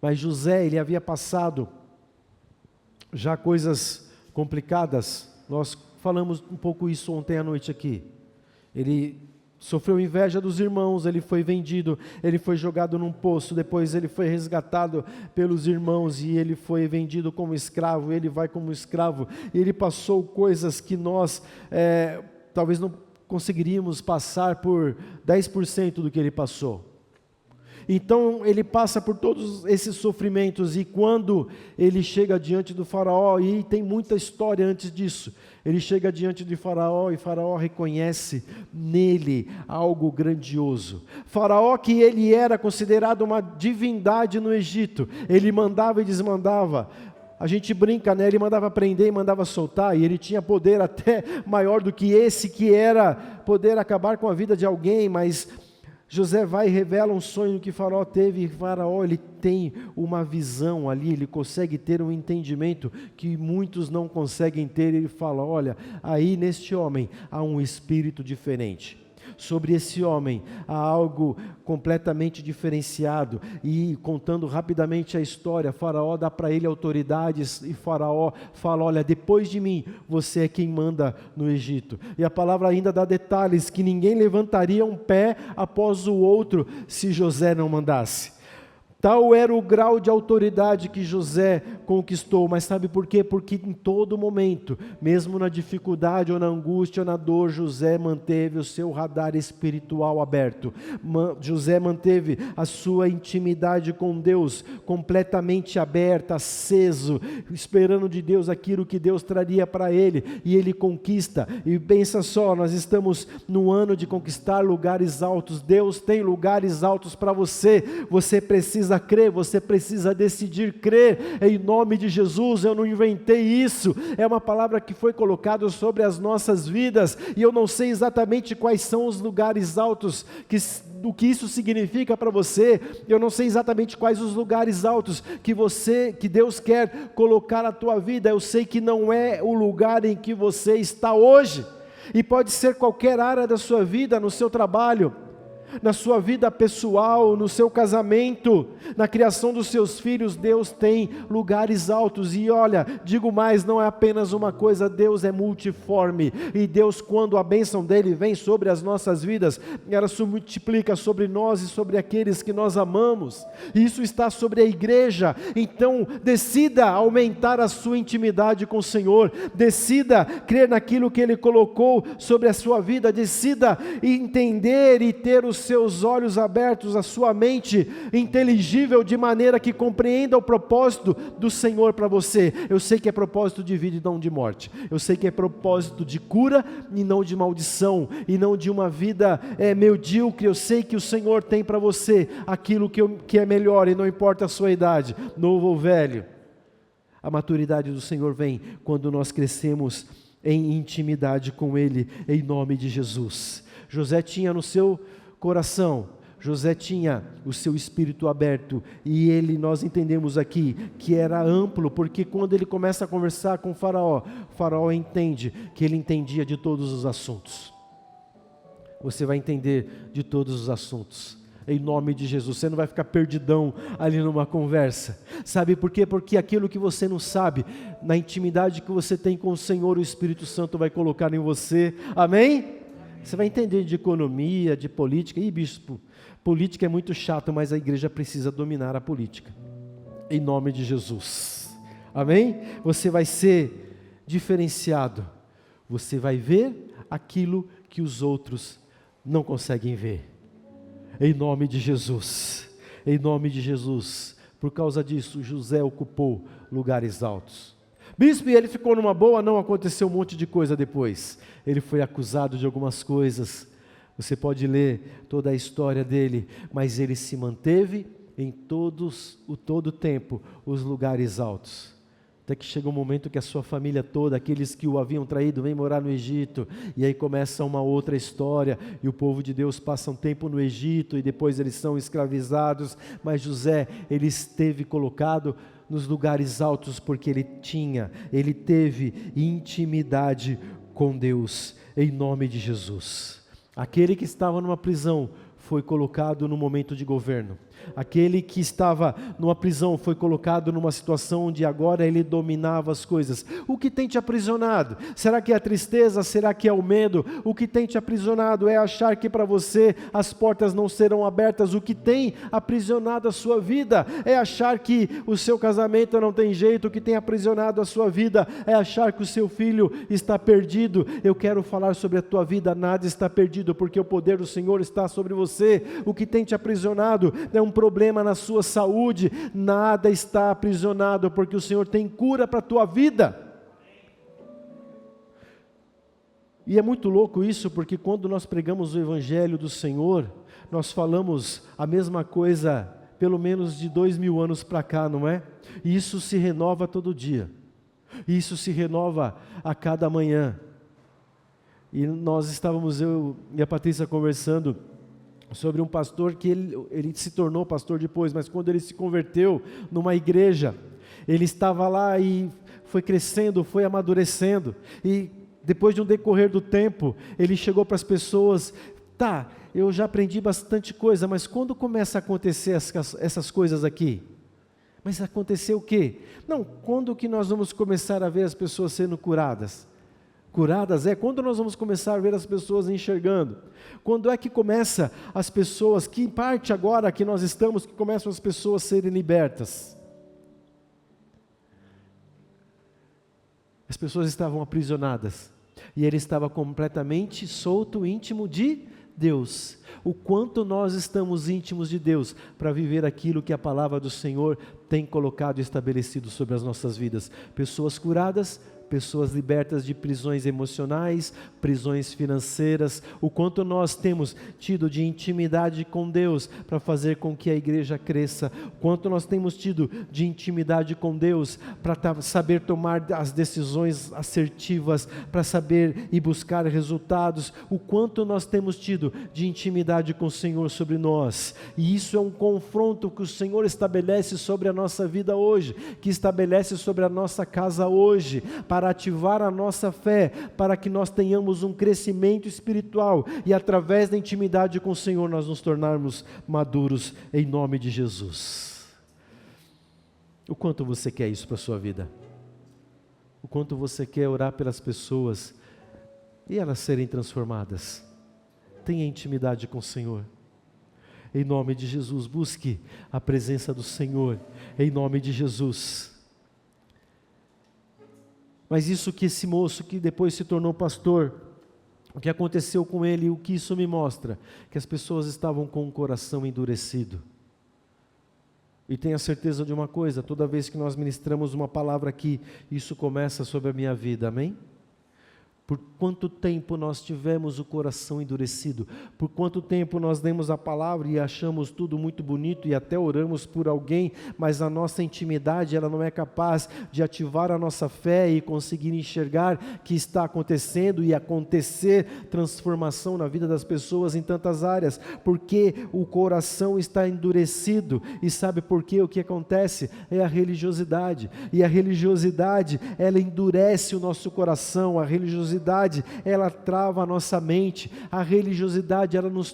mas José, ele havia passado já coisas complicadas. Nós falamos um pouco isso ontem à noite aqui. Ele sofreu inveja dos irmãos, ele foi vendido, ele foi jogado num poço, depois ele foi resgatado pelos irmãos e ele foi vendido como escravo, ele vai como escravo, e ele passou coisas que nós talvez não conseguiríamos passar por 10% do que ele passou. Então ele passa por todos esses sofrimentos, e quando ele chega diante do faraó, e tem muita história antes disso, ele chega diante de faraó, e faraó reconhece nele algo grandioso. Faraó, que ele era considerado uma divindade no Egito, ele mandava e desmandava. A gente brinca, né? Ele mandava prender e mandava soltar, e ele tinha poder até maior do que esse, que era poder acabar com a vida de alguém, mas José vai e revela um sonho que Faraó teve, e Faraó, ele tem uma visão ali, ele consegue ter um entendimento que muitos não conseguem ter. Ele fala: olha, aí neste homem há um espírito diferente. Sobre esse homem há algo completamente diferenciado. E contando rapidamente a história, Faraó dá para ele autoridades, e Faraó fala: olha, depois de mim, você é quem manda no Egito. E a palavra ainda dá detalhes, que ninguém levantaria um pé após o outro se José não mandasse. Tal era o grau de autoridade que José conquistou, mas sabe por quê? Porque em todo momento, mesmo na dificuldade ou na angústia ou na dor, José manteve o seu radar espiritual aberto. José manteve a sua intimidade com Deus completamente aberta, aceso, esperando de Deus aquilo que Deus traria para ele, e ele conquista. E pensa só, nós estamos no ano de conquistar lugares altos. Deus tem lugares altos para você. Você precisa crer, você precisa decidir crer, em nome de Jesus. Eu não inventei isso, é uma palavra que foi colocada sobre as nossas vidas, e eu não sei exatamente quais são os lugares altos, do que isso significa para você. Eu não sei exatamente quais os lugares altos que Deus quer colocar na tua vida. Eu sei que não é o lugar em que você está hoje, e pode ser qualquer área da sua vida, no seu trabalho, na sua vida pessoal, no seu casamento, na criação dos seus filhos. Deus tem lugares altos. E olha, digo mais, não é apenas uma coisa, Deus é multiforme, e Deus, quando a bênção dele vem sobre as nossas vidas, ela se multiplica sobre nós e sobre aqueles que nós amamos, e isso está sobre a igreja. Então decida aumentar a sua intimidade com o Senhor, decida crer naquilo que Ele colocou sobre a sua vida, decida entender e ter os seus olhos abertos, a sua mente inteligível, de maneira que compreenda o propósito do Senhor para você. Eu sei que é propósito de vida e não de morte. Eu sei que é propósito de cura e não de maldição, e não de uma vida medíocre. Eu sei que o Senhor tem para você aquilo que é melhor, e não importa a sua idade, novo ou velho. A maturidade do Senhor vem quando nós crescemos em intimidade com Ele, em nome de Jesus. José tinha no seu coração, José tinha o seu espírito aberto, e nós entendemos aqui que era amplo, porque quando ele começa a conversar com o Faraó entende que ele entendia de todos os assuntos. Você vai entender de todos os assuntos, em nome de Jesus. Você não vai ficar perdidão ali numa conversa. Sabe por quê? Porque aquilo que você não sabe, na intimidade que você tem com o Senhor, o Espírito Santo vai colocar em você. Amém? Você vai entender de economia, de política. Bispo, política é muito chato, mas a igreja precisa dominar a política, em nome de Jesus. Amém? Você vai ser diferenciado. Você vai ver aquilo que os outros não conseguem ver. Em nome de Jesus, em nome de Jesus. Por causa disso, José ocupou lugares altos. Bispo, e ele ficou numa boa? Não, aconteceu um monte de coisa depois. Ele foi acusado de algumas coisas. Você pode ler toda a história dele, mas ele se manteve em todo o tempo os lugares altos. Até que chega um momento que a sua família toda, aqueles que o haviam traído, vem morar no Egito. E aí começa uma outra história. E o povo de Deus passa um tempo no Egito e depois eles são escravizados. Mas José, ele esteve colocado nos lugares altos porque ele teve intimidade com Deus. Em nome de Jesus. Aquele que estava numa prisão foi colocado no momento de governo. Aquele que estava numa prisão foi colocado numa situação onde agora ele dominava as coisas. O que tem te aprisionado? Será que é a tristeza? Será que é o medo? O que tem te aprisionado é achar que para você as portas não serão abertas. O que tem aprisionado a sua vida é achar que o seu casamento não tem jeito. O que tem aprisionado a sua vida é achar que o seu filho está perdido. Eu quero falar sobre a tua vida. Nada está perdido porque o poder do Senhor está sobre você. O que tem te aprisionado é um problema na sua saúde. Nada está aprisionado porque o Senhor tem cura para a tua vida. E é muito louco isso, porque quando nós pregamos o Evangelho do Senhor, nós falamos a mesma coisa pelo menos de 2000 anos para cá, não é? E isso se renova todo dia. Isso se renova a cada manhã. E nós estávamos, eu e a Patrícia, conversando sobre um pastor que ele se tornou pastor depois, mas quando ele se converteu numa igreja, ele estava lá e foi crescendo, foi amadurecendo, e depois de um decorrer do tempo, ele chegou para as pessoas: tá, eu já aprendi bastante coisa, mas quando começa a acontecer essas coisas aqui? Mas aconteceu o quê? Não, quando que nós vamos começar a ver as pessoas sendo curadas? Curadas é quando nós vamos começar a ver as pessoas enxergando. Quando é que começa as pessoas, que parte agora que nós estamos, que começam as pessoas a serem libertas? As pessoas estavam aprisionadas e ele estava completamente solto, íntimo de Deus. O quanto nós estamos íntimos de Deus para viver aquilo que a palavra do Senhor tem colocado e estabelecido sobre as nossas vidas. Pessoas curadas, pessoas libertas de prisões emocionais, prisões financeiras. O quanto nós temos tido de intimidade com Deus para fazer com que a igreja cresça. O quanto nós temos tido de intimidade com Deus para saber tomar as decisões assertivas, para saber e buscar resultados. O quanto nós temos tido de intimidade com o Senhor sobre nós. E isso é um confronto que o Senhor estabelece sobre a nossa vida hoje, que estabelece sobre a nossa casa hoje, para ativar a nossa fé, para que nós tenhamos um crescimento espiritual e através da intimidade com o Senhor nós nos tornarmos maduros em nome de Jesus. O quanto você quer isso para a sua vida? O quanto você quer orar pelas pessoas e elas serem transformadas? Tenha intimidade com o Senhor. Em nome de Jesus, busque a presença do Senhor, em nome de Jesus. Mas isso que esse moço que depois se tornou pastor, o que aconteceu com ele, o que isso me mostra? Que as pessoas estavam com o coração endurecido. E tenha certeza de uma coisa, toda vez que nós ministramos uma palavra aqui, isso começa sobre a minha vida, amém? Por quanto tempo nós tivemos o coração endurecido? Por quanto tempo nós demos a palavra e achamos tudo muito bonito e até oramos por alguém, mas a nossa intimidade ela não é capaz de ativar a nossa fé e conseguir enxergar que está acontecendo e acontecer transformação na vida das pessoas em tantas áreas, porque o coração está endurecido. E sabe por quê? O que acontece? É a religiosidade, e a religiosidade ela endurece o nosso coração, a religiosidade ela trava a nossa mente, a religiosidade ela nos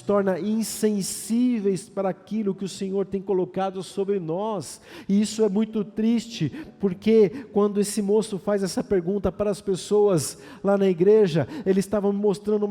torna insensíveis para aquilo que o Senhor tem colocado sobre nós. E isso é muito triste, porque quando esse moço faz essa pergunta para as pessoas lá na igreja, ele estava mostrando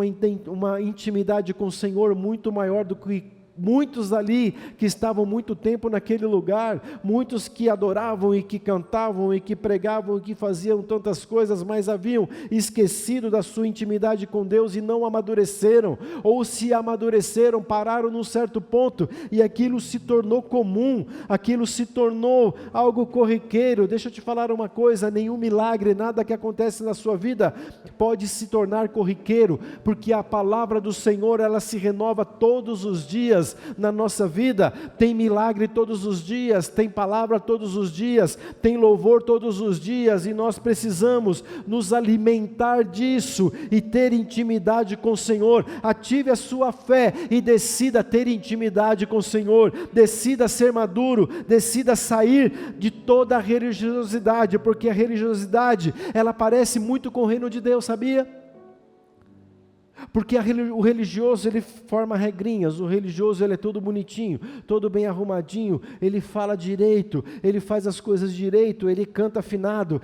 uma intimidade com o Senhor muito maior do que muitos ali que estavam muito tempo naquele lugar, muitos que adoravam e que cantavam e que pregavam e que faziam tantas coisas, mas haviam esquecido da sua intimidade com Deus e não amadureceram, ou se amadureceram, pararam num certo ponto e aquilo se tornou comum, aquilo se tornou algo corriqueiro. Deixa eu te falar uma coisa, nenhum milagre, nada que acontece na sua vida pode se tornar corriqueiro, porque a palavra do Senhor, ela se renova todos os dias na nossa vida. Tem milagre todos os dias, tem palavra todos os dias, tem louvor todos os dias, e nós precisamos nos alimentar disso e ter intimidade com o Senhor. Ative a sua fé e decida ter intimidade com o Senhor, decida ser maduro, decida sair de toda a religiosidade, porque a religiosidade, ela parece muito com o reino de Deus, sabia? Porque o religioso, ele forma regrinhas, o religioso, ele é todo bonitinho, todo bem arrumadinho, ele fala direito, ele faz as coisas direito, ele canta afinado,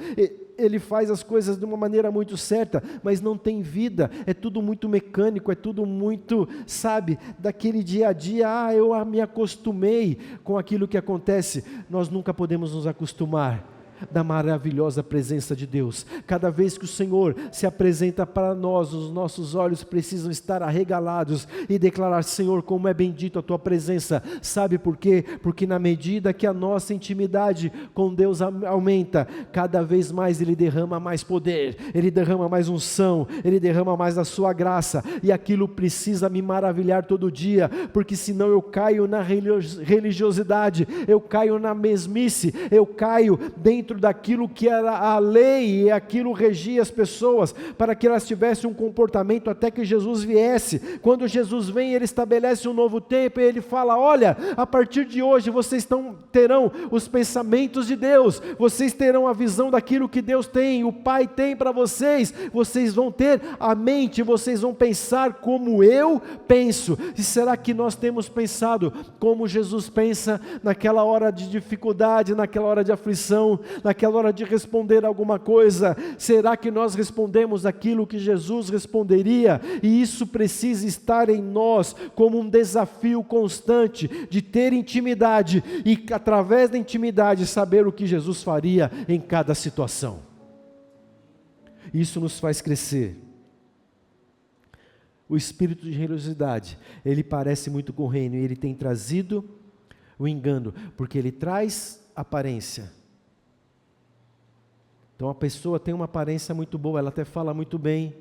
ele faz as coisas de uma maneira muito certa, mas não tem vida, é tudo muito mecânico, é tudo muito, sabe, daquele dia a dia. Eu me acostumei com aquilo que acontece. Nós nunca podemos nos acostumar da maravilhosa presença de Deus. Cada vez que o Senhor se apresenta para nós, os nossos olhos precisam estar arregalados e declarar: Senhor, como é bendito a tua presença. Sabe por quê? Porque na medida que a nossa intimidade com Deus aumenta, cada vez mais Ele derrama mais poder, Ele derrama mais unção, Ele derrama mais da sua graça, e aquilo precisa me maravilhar todo dia, porque senão eu caio na religiosidade, eu caio na mesmice, eu caio dentro daquilo que era a lei, e aquilo regia as pessoas, para que elas tivessem um comportamento até que Jesus viesse. Quando Jesus vem, Ele estabelece um novo tempo, e Ele fala: olha, a partir de hoje vocês terão os pensamentos de Deus, vocês terão a visão daquilo que Deus tem, o Pai tem para vocês, vocês vão ter a mente, vocês vão pensar como eu penso. E será que nós temos pensado como Jesus pensa naquela hora de dificuldade, naquela hora de aflição, naquela hora de responder alguma coisa? Será que nós respondemos aquilo que Jesus responderia? E isso precisa estar em nós como um desafio constante de ter intimidade, e através da intimidade saber o que Jesus faria em cada situação. Isso nos faz crescer. O espírito de religiosidade, ele parece muito com o reino, e ele tem trazido o engano, porque ele traz aparência. Então a pessoa tem uma aparência muito boa, ela até fala muito bem,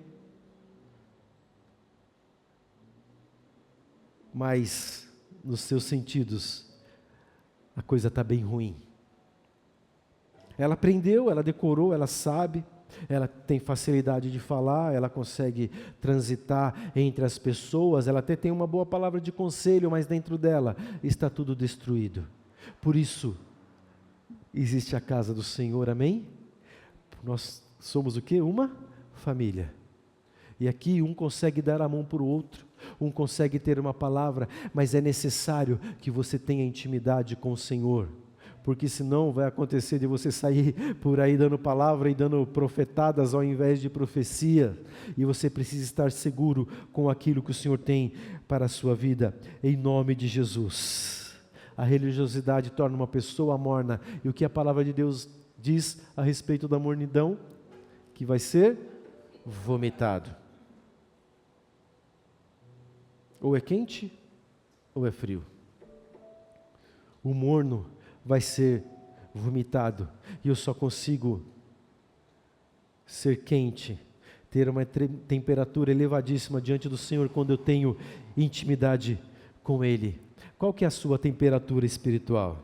mas nos seus sentidos a coisa está bem ruim. Ela aprendeu, ela decorou, ela sabe, ela tem facilidade de falar, ela consegue transitar entre as pessoas, ela até tem uma boa palavra de conselho, mas dentro dela está tudo destruído. Por isso existe a casa do Senhor, amém? Nós somos o quê? Uma família. E aqui um consegue dar a mão para o outro, um consegue ter uma palavra, mas é necessário que você tenha intimidade com o Senhor, porque senão vai acontecer de você sair por aí dando palavra e dando profetadas ao invés de profecia, e você precisa estar seguro com aquilo que o Senhor tem para a sua vida, em nome de Jesus. A religiosidade torna uma pessoa morna, e o que a palavra de Deus diz a respeito da mornidão? Que vai ser vomitado. Ou é quente, ou é frio. O morno vai ser vomitado, e eu só consigo ser quente, ter uma temperatura elevadíssima diante do Senhor quando eu tenho intimidade com Ele. Qual que é a sua temperatura espiritual?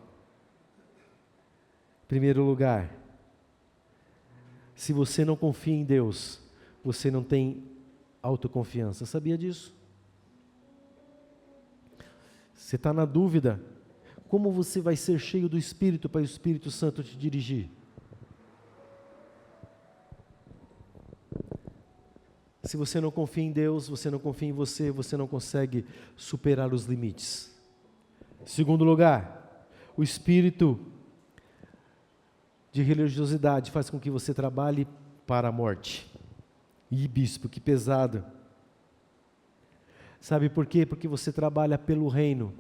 Em primeiro lugar, se você não confia em Deus, você não tem autoconfiança. Sabia disso? Você está na dúvida, como você vai ser cheio do Espírito para o Espírito Santo te dirigir? Se você não confia em Deus, você não confia em você, você não consegue superar os limites. Segundo lugar, o espírito de religiosidade faz com que você trabalhe para a morte. E bispo, que pesado. Sabe por quê? Porque você trabalha pelo reino.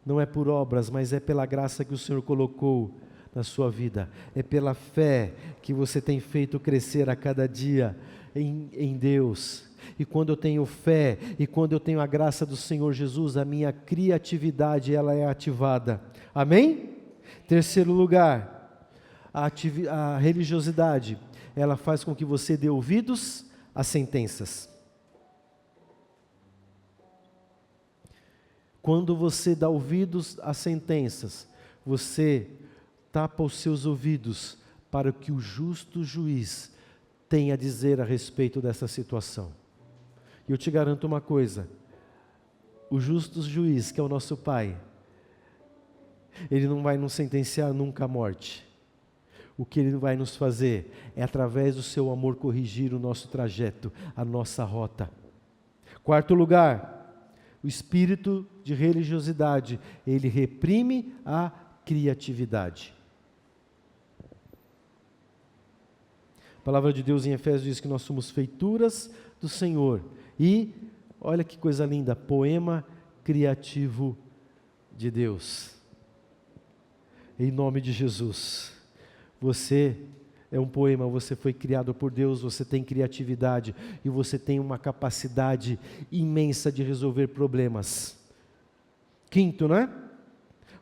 Não é por obras, mas é pela graça que o Senhor colocou na sua vida. É pela fé que você tem feito crescer a cada dia em Deus. E quando eu tenho fé, e quando eu tenho a graça do Senhor Jesus, a minha criatividade ela é ativada. Amém? Terceiro lugar, a religiosidade, ela faz com que você dê ouvidos às sentenças. Quando você dá ouvidos às sentenças, você tapa os seus ouvidos para o que o justo juiz tem a dizer a respeito dessa situação. E eu te garanto uma coisa, o justo juiz, que é o nosso Pai, Ele não vai nos sentenciar nunca à morte. O que Ele vai nos fazer é, através do seu amor, corrigir o nosso trajeto, a nossa rota. Quarto lugar, o espírito de religiosidade, ele reprime a criatividade. A palavra de Deus em Efésios diz que nós somos feituras do Senhor. E, olha que coisa linda, poema criativo de Deus. Em nome de Jesus. Você é um poema, você foi criado por Deus, você tem criatividade e você tem uma capacidade imensa de resolver problemas. Quinto, né?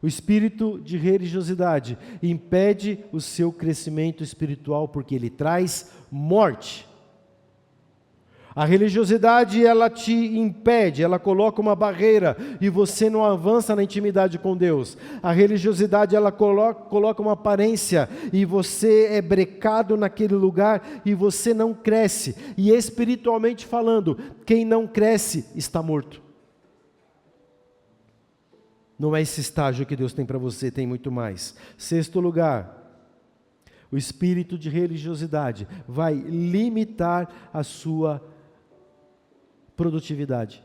O espírito de religiosidade impede o seu crescimento espiritual porque ele traz morte. A religiosidade, ela te impede, ela coloca uma barreira e você não avança na intimidade com Deus. A religiosidade, ela coloca uma aparência e você é brecado naquele lugar e você não cresce. E espiritualmente falando, quem não cresce está morto. Não é esse estágio que Deus tem para você, tem muito mais. Sexto lugar, o espírito de religiosidade vai limitar a sua produtividade.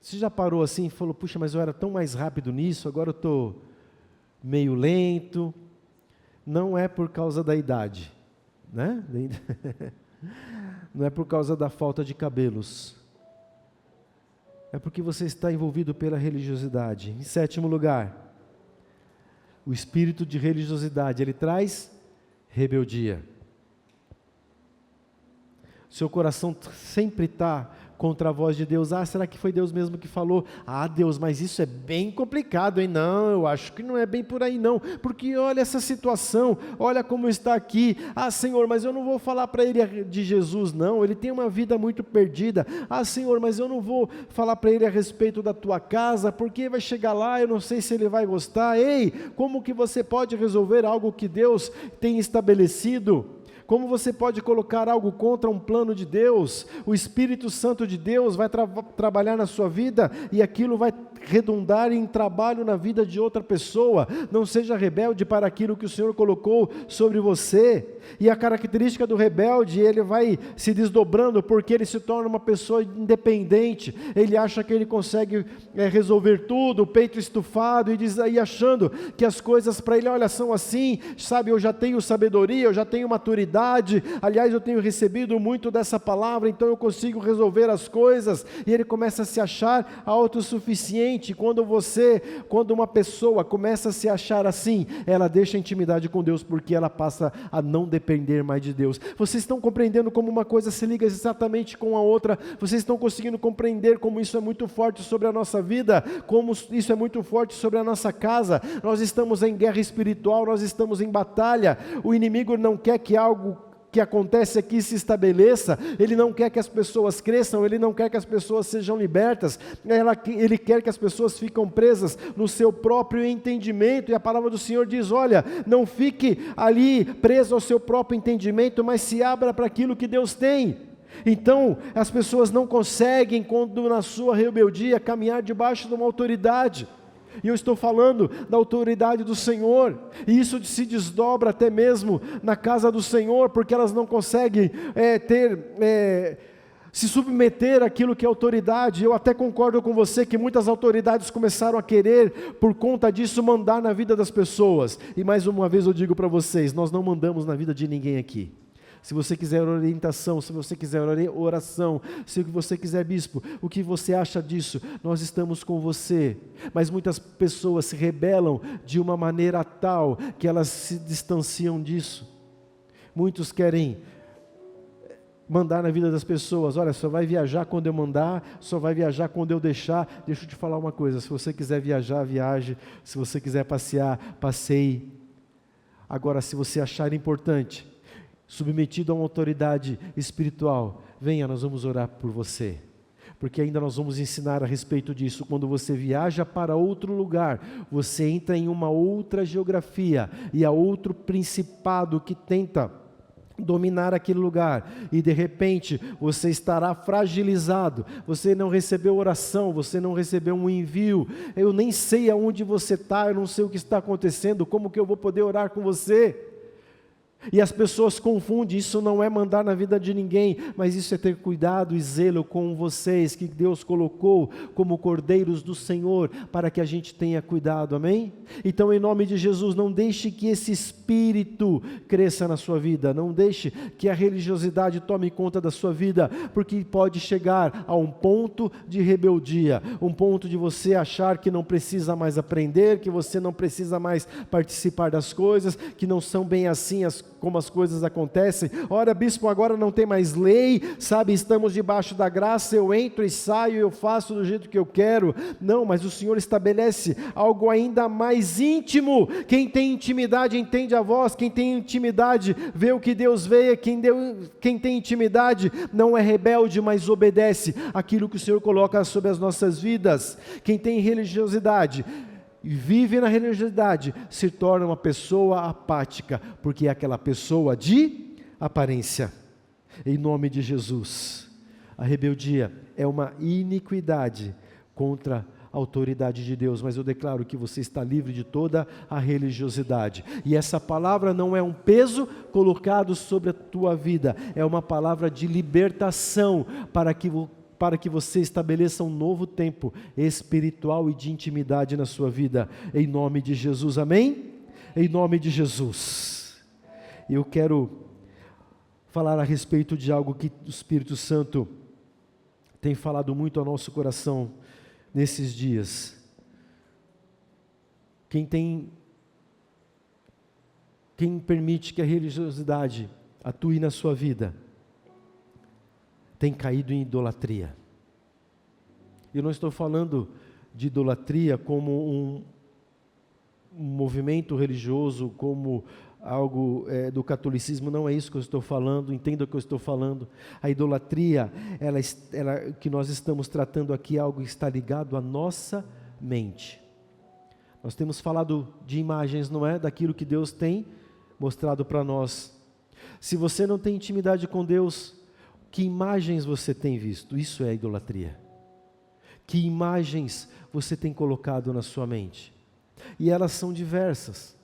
Você já parou assim e falou, puxa, mas eu era tão mais rápido nisso, agora eu estou meio lento. Não é por causa da idade, né? Não é por causa da falta de cabelos. É porque você está envolvido pela religiosidade. Em sétimo lugar, o espírito de religiosidade, ele traz rebeldia. Seu coração sempre está contra a voz de Deus. Ah, será que foi Deus mesmo que falou? Ah, Deus, mas isso é bem complicado, hein? Não, eu acho que não é bem por aí não, porque olha essa situação, olha como está aqui. Ah, Senhor, mas eu não vou falar para ele de Jesus não, ele tem uma vida muito perdida. Ah, Senhor, mas eu não vou falar para ele a respeito da tua casa, porque vai chegar lá, eu não sei se ele vai gostar. Ei, como que você pode resolver algo que Deus tem estabelecido? Como você pode colocar algo contra um plano de Deus? O Espírito Santo de Deus vai trabalhar na sua vida e aquilo vai redundar em trabalho na vida de outra pessoa. Não seja rebelde para aquilo que o Senhor colocou sobre você. E a característica do rebelde, ele vai se desdobrando porque ele se torna uma pessoa independente. Ele acha que ele consegue resolver tudo, o peito estufado e achando que as coisas para ele, olha, são assim, sabe, eu já tenho sabedoria, eu já tenho maturidade. Aliás, eu tenho recebido muito dessa palavra, então eu consigo resolver as coisas, e ele começa a se achar autossuficiente. Quando uma pessoa começa a se achar assim, ela deixa a intimidade com Deus, porque ela passa a não depender mais de Deus. Vocês estão compreendendo como uma coisa se liga exatamente com a outra? Vocês estão conseguindo compreender como isso é muito forte sobre a nossa vida, como isso é muito forte sobre a nossa casa? Nós estamos em guerra espiritual, nós estamos em batalha. O inimigo não quer que algo que acontece aqui se estabeleça, ele não quer que as pessoas cresçam, ele não quer que as pessoas sejam libertas, ele quer que as pessoas fiquem presas no seu próprio entendimento, e a palavra do Senhor diz, olha, não fique ali preso ao seu próprio entendimento, mas se abra para aquilo que Deus tem. Então, as pessoas não conseguem, quando na sua rebeldia, caminhar debaixo de uma autoridade. E eu estou falando da autoridade do Senhor, e isso se desdobra até mesmo na casa do Senhor, porque elas não conseguem se submeter àquilo que é autoridade. Eu até concordo com você que muitas autoridades começaram a querer, por conta disso, mandar na vida das pessoas. E mais uma vez eu digo para vocês, nós não mandamos na vida de ninguém aqui. Se você quiser orientação, se você quiser oração, se você quiser, bispo, o que você acha disso? Nós estamos com você. Mas muitas pessoas se rebelam de uma maneira tal que elas se distanciam disso. Muitos querem mandar na vida das pessoas. Olha, só vai viajar quando eu mandar, só vai viajar quando eu deixar. Deixa eu te falar uma coisa, se você quiser viajar, viaje. Se você quiser passear, passeie. Agora, se você achar importante, submetido a uma autoridade espiritual, venha, nós vamos orar por você. Porque ainda nós vamos ensinar a respeito disso. Quando você viaja para outro lugar, você entra em uma outra geografia, e há outro principado que tenta dominar aquele lugar, e de repente você estará fragilizado, você não recebeu oração, você não recebeu um envio, eu nem sei aonde você está, eu não sei o que está acontecendo, como que eu vou poder orar com você? E as pessoas confundem, isso não é mandar na vida de ninguém, mas isso é ter cuidado e zelo com vocês, que Deus colocou como cordeiros do Senhor, para que a gente tenha cuidado, amém? Então, em nome de Jesus, não deixe que esse espírito cresça na sua vida, não deixe que a religiosidade tome conta da sua vida, porque pode chegar a um ponto de rebeldia, um ponto de você achar que não precisa mais aprender, que você não precisa mais participar das coisas, que não são bem assim como as coisas acontecem. Ora, bispo, agora não tem mais lei, sabe, estamos debaixo da graça, eu entro e saio, eu faço do jeito que eu quero. Não, mas o Senhor estabelece algo ainda mais íntimo. Quem tem intimidade entende a voz, quem tem intimidade vê o que Deus vê, quem tem intimidade não é rebelde, mas obedece aquilo que o Senhor coloca sobre as nossas vidas. Quem tem religiosidade e vive na religiosidade, se torna uma pessoa apática, porque é aquela pessoa de aparência. Em nome de Jesus, a rebeldia é uma iniquidade contra a autoridade de Deus, mas eu declaro que você está livre de toda a religiosidade, e essa palavra não é um peso colocado sobre a tua vida, é uma palavra de libertação, para que você estabeleça um novo tempo espiritual e de intimidade na sua vida, em nome de Jesus, amém? Em nome de Jesus. Eu quero falar a respeito de algo que o Espírito Santo tem falado muito ao nosso coração nesses dias. Quem permite que a religiosidade atue na sua vida, tem caído em idolatria. Eu não estou falando de idolatria como um movimento religioso, como algo do catolicismo, não é isso que eu estou falando, entenda o que eu estou falando. A idolatria, ela que nós estamos tratando aqui, algo que está ligado à nossa mente. Nós temos falado de imagens, não é? Daquilo que Deus tem mostrado para nós. Se você não tem intimidade com Deus, que imagens você tem visto? Isso é idolatria. Que imagens você tem colocado na sua mente? E elas são diversas.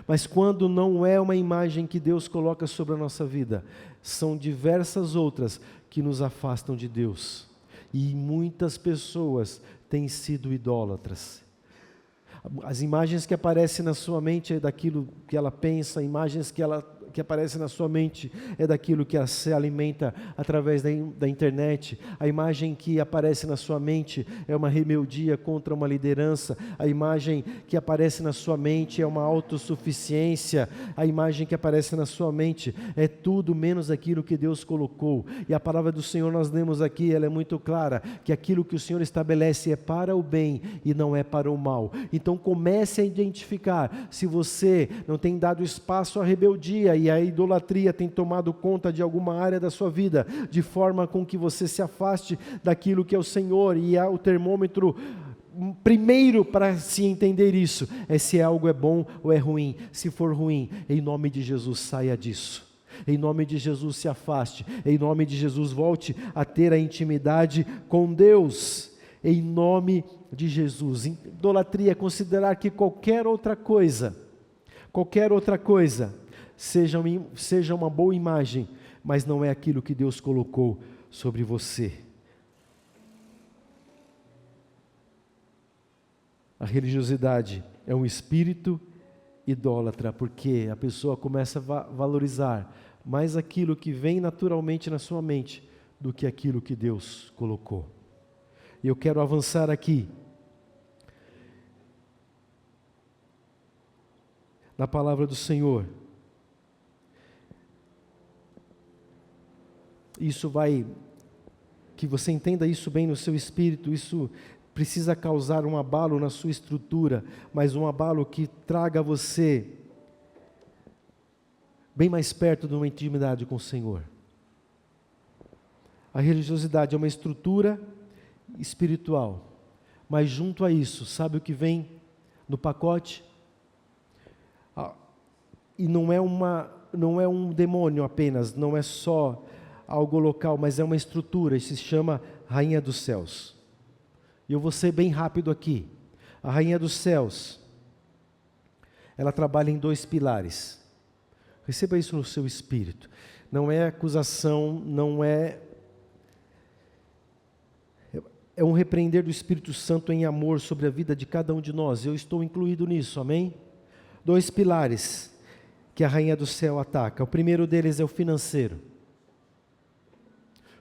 Mas quando não é uma imagem que Deus coloca sobre a nossa vida, são diversas outras que nos afastam de Deus. E muitas pessoas têm sido idólatras. As imagens que aparecem na sua mente é daquilo que ela pensa, imagens que aparecem na sua mente é daquilo que ela se alimenta através da internet. A imagem que aparece na sua mente é uma rebeldia contra uma liderança. A imagem que aparece na sua mente é uma autossuficiência. A imagem que aparece na sua mente é tudo menos aquilo que Deus colocou. E a palavra do Senhor, nós lemos aqui, ela é muito clara, que aquilo que o Senhor estabelece é para o bem e não é para o mal. Então comece a identificar se você não tem dado espaço à rebeldia e a idolatria tem tomado conta de alguma área da sua vida, de forma com que você se afaste daquilo que é o Senhor. E o termômetro primeiro para se entender isso é se algo é bom ou é ruim. Se for ruim, em nome de Jesus, saia disso. Em nome de Jesus, se afaste. Em nome de Jesus, volte a ter a intimidade com Deus. Em nome de Jesus. Idolatria é considerar que qualquer outra coisa seja uma boa imagem, mas não é aquilo que Deus colocou sobre você. A religiosidade é um espírito idólatra, porque a pessoa começa a valorizar mais aquilo que vem naturalmente na sua mente do que aquilo que Deus colocou. E eu quero avançar aqui na palavra do Senhor. Isso vai, que você entenda isso bem no seu espírito, isso precisa causar um abalo na sua estrutura, mas um abalo que traga você bem mais perto de uma intimidade com o Senhor. A religiosidade é uma estrutura espiritual, mas junto a isso, sabe o que vem no pacote? E não é um demônio apenas, não é só algo local, mas é uma estrutura, e se chama Rainha dos Céus. E eu vou ser bem rápido aqui. A Rainha dos Céus, ela trabalha em 2 pilares. Receba isso no seu espírito. Não é acusação, não é um repreender do Espírito Santo em amor sobre a vida de cada um de nós. Eu estou incluído nisso, amém? 2 pilares que a Rainha do Céu ataca. O primeiro deles é o financeiro.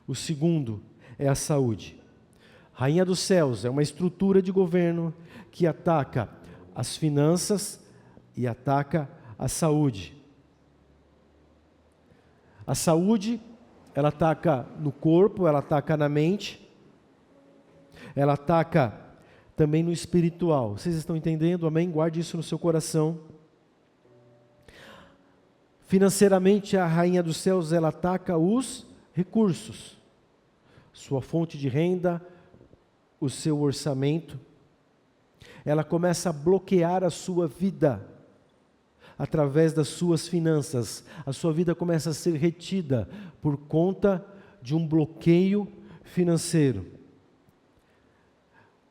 O segundo é a saúde. Rainha dos Céus é uma estrutura de governo que ataca as finanças e ataca a saúde. A saúde, ela ataca no corpo, ela ataca na mente, ela ataca também no espiritual. Vocês estão entendendo? Amém? Guarde isso no seu coração. Financeiramente, a Rainha dos Céus, ela ataca os recursos, sua fonte de renda, o seu orçamento. Ela começa a bloquear a sua vida através das suas finanças. A sua vida começa a ser retida por conta de um bloqueio financeiro.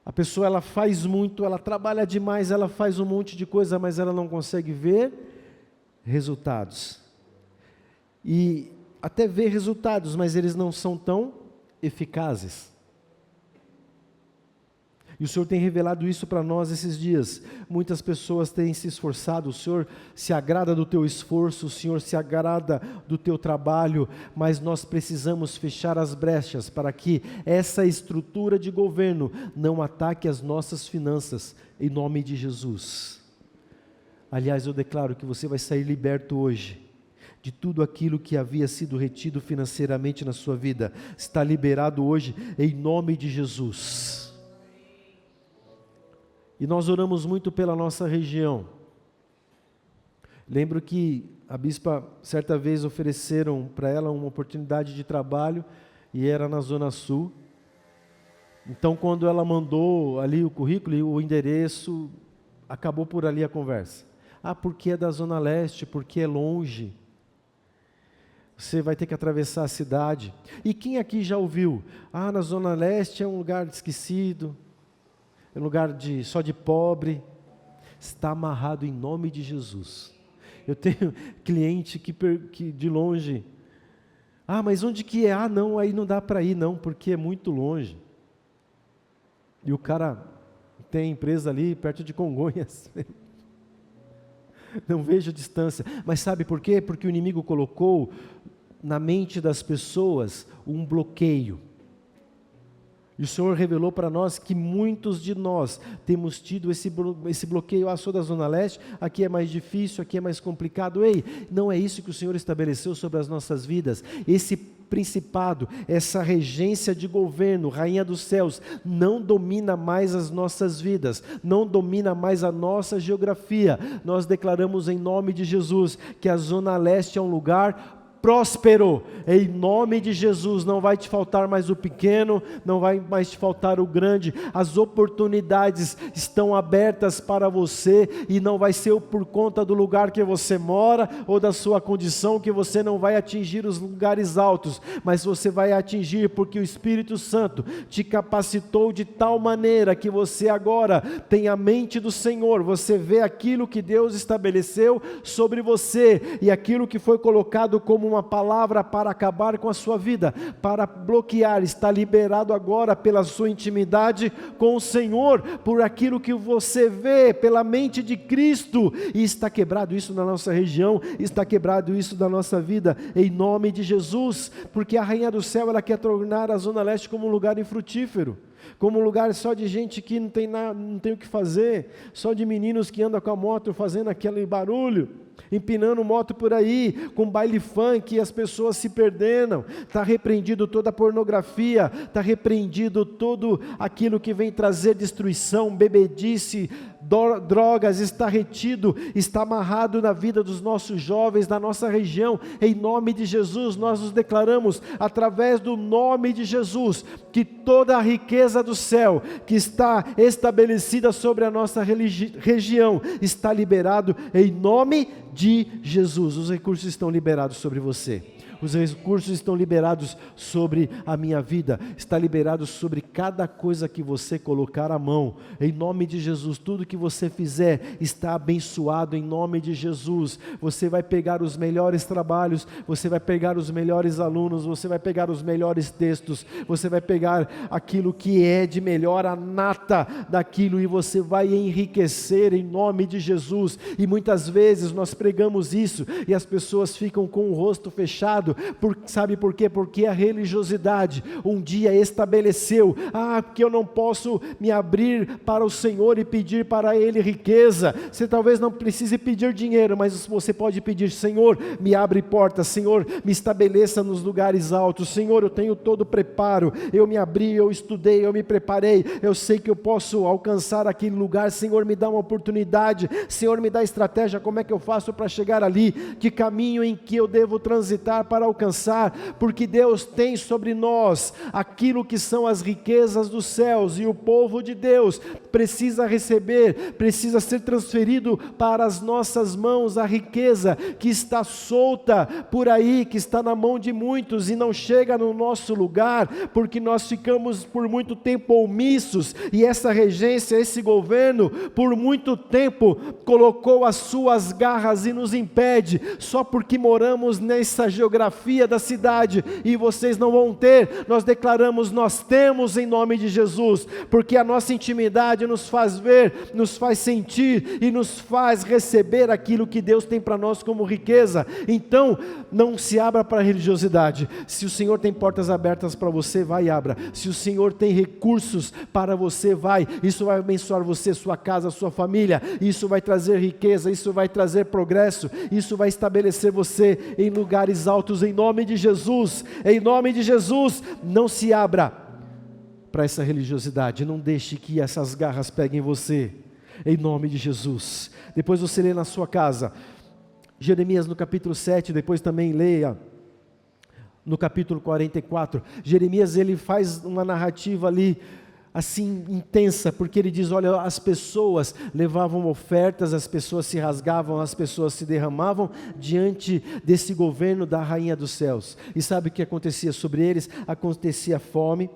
A pessoa, ela faz muito, ela trabalha demais, ela faz um monte de coisa, mas ela não consegue ver resultados. E até vê resultados, mas eles não são tão eficazes. E o Senhor tem revelado isso para nós esses dias. Muitas pessoas têm se esforçado, o Senhor se agrada do teu esforço, o Senhor se agrada do teu trabalho, mas nós precisamos fechar as brechas para que essa estrutura de governo não ataque as nossas finanças, em nome de Jesus. Aliás, eu declaro que você vai sair liberto hoje de tudo aquilo que havia sido retido financeiramente na sua vida. Está liberado hoje, em nome de Jesus. E nós oramos muito pela nossa região. Lembro que a bispa, certa vez, ofereceram para ela uma oportunidade de trabalho, e era na Zona Sul. Então, quando ela mandou ali o currículo e o endereço, acabou por ali a conversa. Ah, porque é da Zona Leste, porque é longe. Você vai ter que atravessar a cidade. E quem aqui já ouviu? Ah, na Zona Leste é um lugar esquecido, é um lugar só de pobre. Está amarrado em nome de Jesus. Eu tenho cliente que de longe, ah, mas onde que é? Ah, não, aí não dá para ir não, porque é muito longe. E o cara tem empresa ali perto de Congonhas. Não vejo distância. Mas sabe por quê? Porque o inimigo colocou na mente das pessoas um bloqueio. E o Senhor revelou para nós que muitos de nós temos tido esse bloqueio. Ah, sou da Zona Leste, aqui é mais difícil, aqui é mais complicado. Ei, não é isso que o Senhor estabeleceu sobre as nossas vidas. Esse principado, essa regência de governo, Rainha dos Céus, não domina mais as nossas vidas, não domina mais a nossa geografia. Nós declaramos em nome de Jesus que a Zona Leste é um lugar próspero, em nome de Jesus. Não vai te faltar mais o pequeno, não vai mais te faltar o grande. As oportunidades estão abertas para você, e não vai ser por conta do lugar que você mora ou da sua condição que você não vai atingir os lugares altos, mas você vai atingir porque o Espírito Santo te capacitou de tal maneira que você agora tem a mente do Senhor. Você vê aquilo que Deus estabeleceu sobre você, e aquilo que foi colocado como uma palavra para acabar com a sua vida, para bloquear, está liberado agora pela sua intimidade com o Senhor, por aquilo que você vê, pela mente de Cristo, e está quebrado isso na nossa região, está quebrado isso da nossa vida, em nome de Jesus, porque a Rainha do Céu, ela quer tornar a Zona Leste como um lugar infrutífero, como um lugar só de gente que não tem o que fazer, só de meninos que andam com a moto fazendo aquele barulho, empinando moto por aí, com baile funk, e as pessoas se perdendo. Está repreendido toda a pornografia, está repreendido tudo aquilo que vem trazer destruição, bebedice, drogas, está retido, está amarrado na vida dos nossos jovens, na nossa região. Em nome de Jesus, nós nos declaramos, através do nome de Jesus, que toda a riqueza do céu, que está estabelecida sobre a nossa região, está liberado em nome de Jesus. Os recursos estão liberados sobre você. Os recursos estão liberados sobre a minha vida, está liberado sobre cada coisa que você colocar a mão, em nome de Jesus. Tudo que você fizer está abençoado em nome de Jesus. Você vai pegar os melhores trabalhos, você vai pegar os melhores alunos, você vai pegar os melhores textos, você vai pegar aquilo que é de melhor, a nata daquilo, e você vai enriquecer em nome de Jesus. E muitas vezes nós pregamos isso e as pessoas ficam com o rosto fechado. Sabe por quê? Porque a religiosidade um dia estabeleceu, porque eu não posso me abrir para o Senhor e pedir para Ele riqueza. Você talvez não precise pedir dinheiro, mas você pode pedir: Senhor, me abre portas, Senhor, me estabeleça nos lugares altos, Senhor, eu tenho todo o preparo, eu me abri, eu estudei, eu me preparei, eu sei que eu posso alcançar aquele lugar, Senhor, me dá uma oportunidade, Senhor, me dá estratégia, como é que eu faço para chegar ali, que caminho em que eu devo transitar para alcançar, porque Deus tem sobre nós aquilo que são as riquezas dos céus, e o povo de Deus precisa receber, precisa ser transferido para as nossas mãos a riqueza que está solta por aí, que está na mão de muitos e não chega no nosso lugar, porque nós ficamos por muito tempo omissos, e essa regência, esse governo, por muito tempo colocou as suas garras e nos impede, só porque moramos nessa geografia da cidade, e vocês não vão ter. Nós declaramos: nós temos em nome de Jesus, porque a nossa intimidade nos faz ver, nos faz sentir e nos faz receber aquilo que Deus tem para nós como riqueza. Então não se abra para a religiosidade. Se o Senhor tem portas abertas para você, vai e abra. Se o Senhor tem recursos para você, vai. Isso vai abençoar você, sua casa, sua família, isso vai trazer riqueza, isso vai trazer progresso, isso vai estabelecer você em lugares altos em nome de Jesus. Em nome de Jesus, não se abra para essa religiosidade, não deixe que essas garras peguem você, em nome de Jesus. Depois você lê na sua casa, Jeremias no capítulo 7, depois também leia no capítulo 44, Jeremias ele faz uma narrativa ali, assim intensa, porque ele diz: olha, as pessoas levavam ofertas, as pessoas se rasgavam, as pessoas se derramavam diante desse governo da Rainha dos Céus, e sabe o que acontecia sobre eles? Acontecia fome,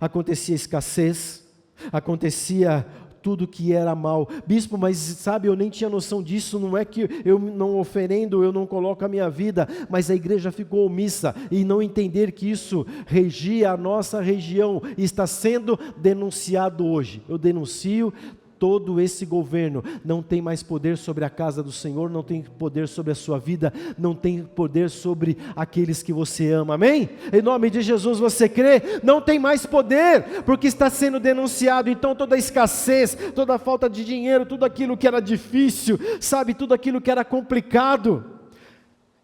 acontecia escassez, acontecia tudo que era mal. Bispo, mas sabe, eu nem tinha noção disso, não é que eu não oferendo, eu não coloco a minha vida, mas a igreja ficou omissa, e não entender que isso regia a nossa região, e está sendo denunciado hoje. Eu denuncio: todo esse governo não tem mais poder sobre a casa do Senhor, não tem poder sobre a sua vida, não tem poder sobre aqueles que você ama, amém? Em nome de Jesus, você crê? Não tem mais poder, porque está sendo denunciado. Então toda a escassez, toda a falta de dinheiro, tudo aquilo que era difícil, sabe, tudo aquilo que era complicado,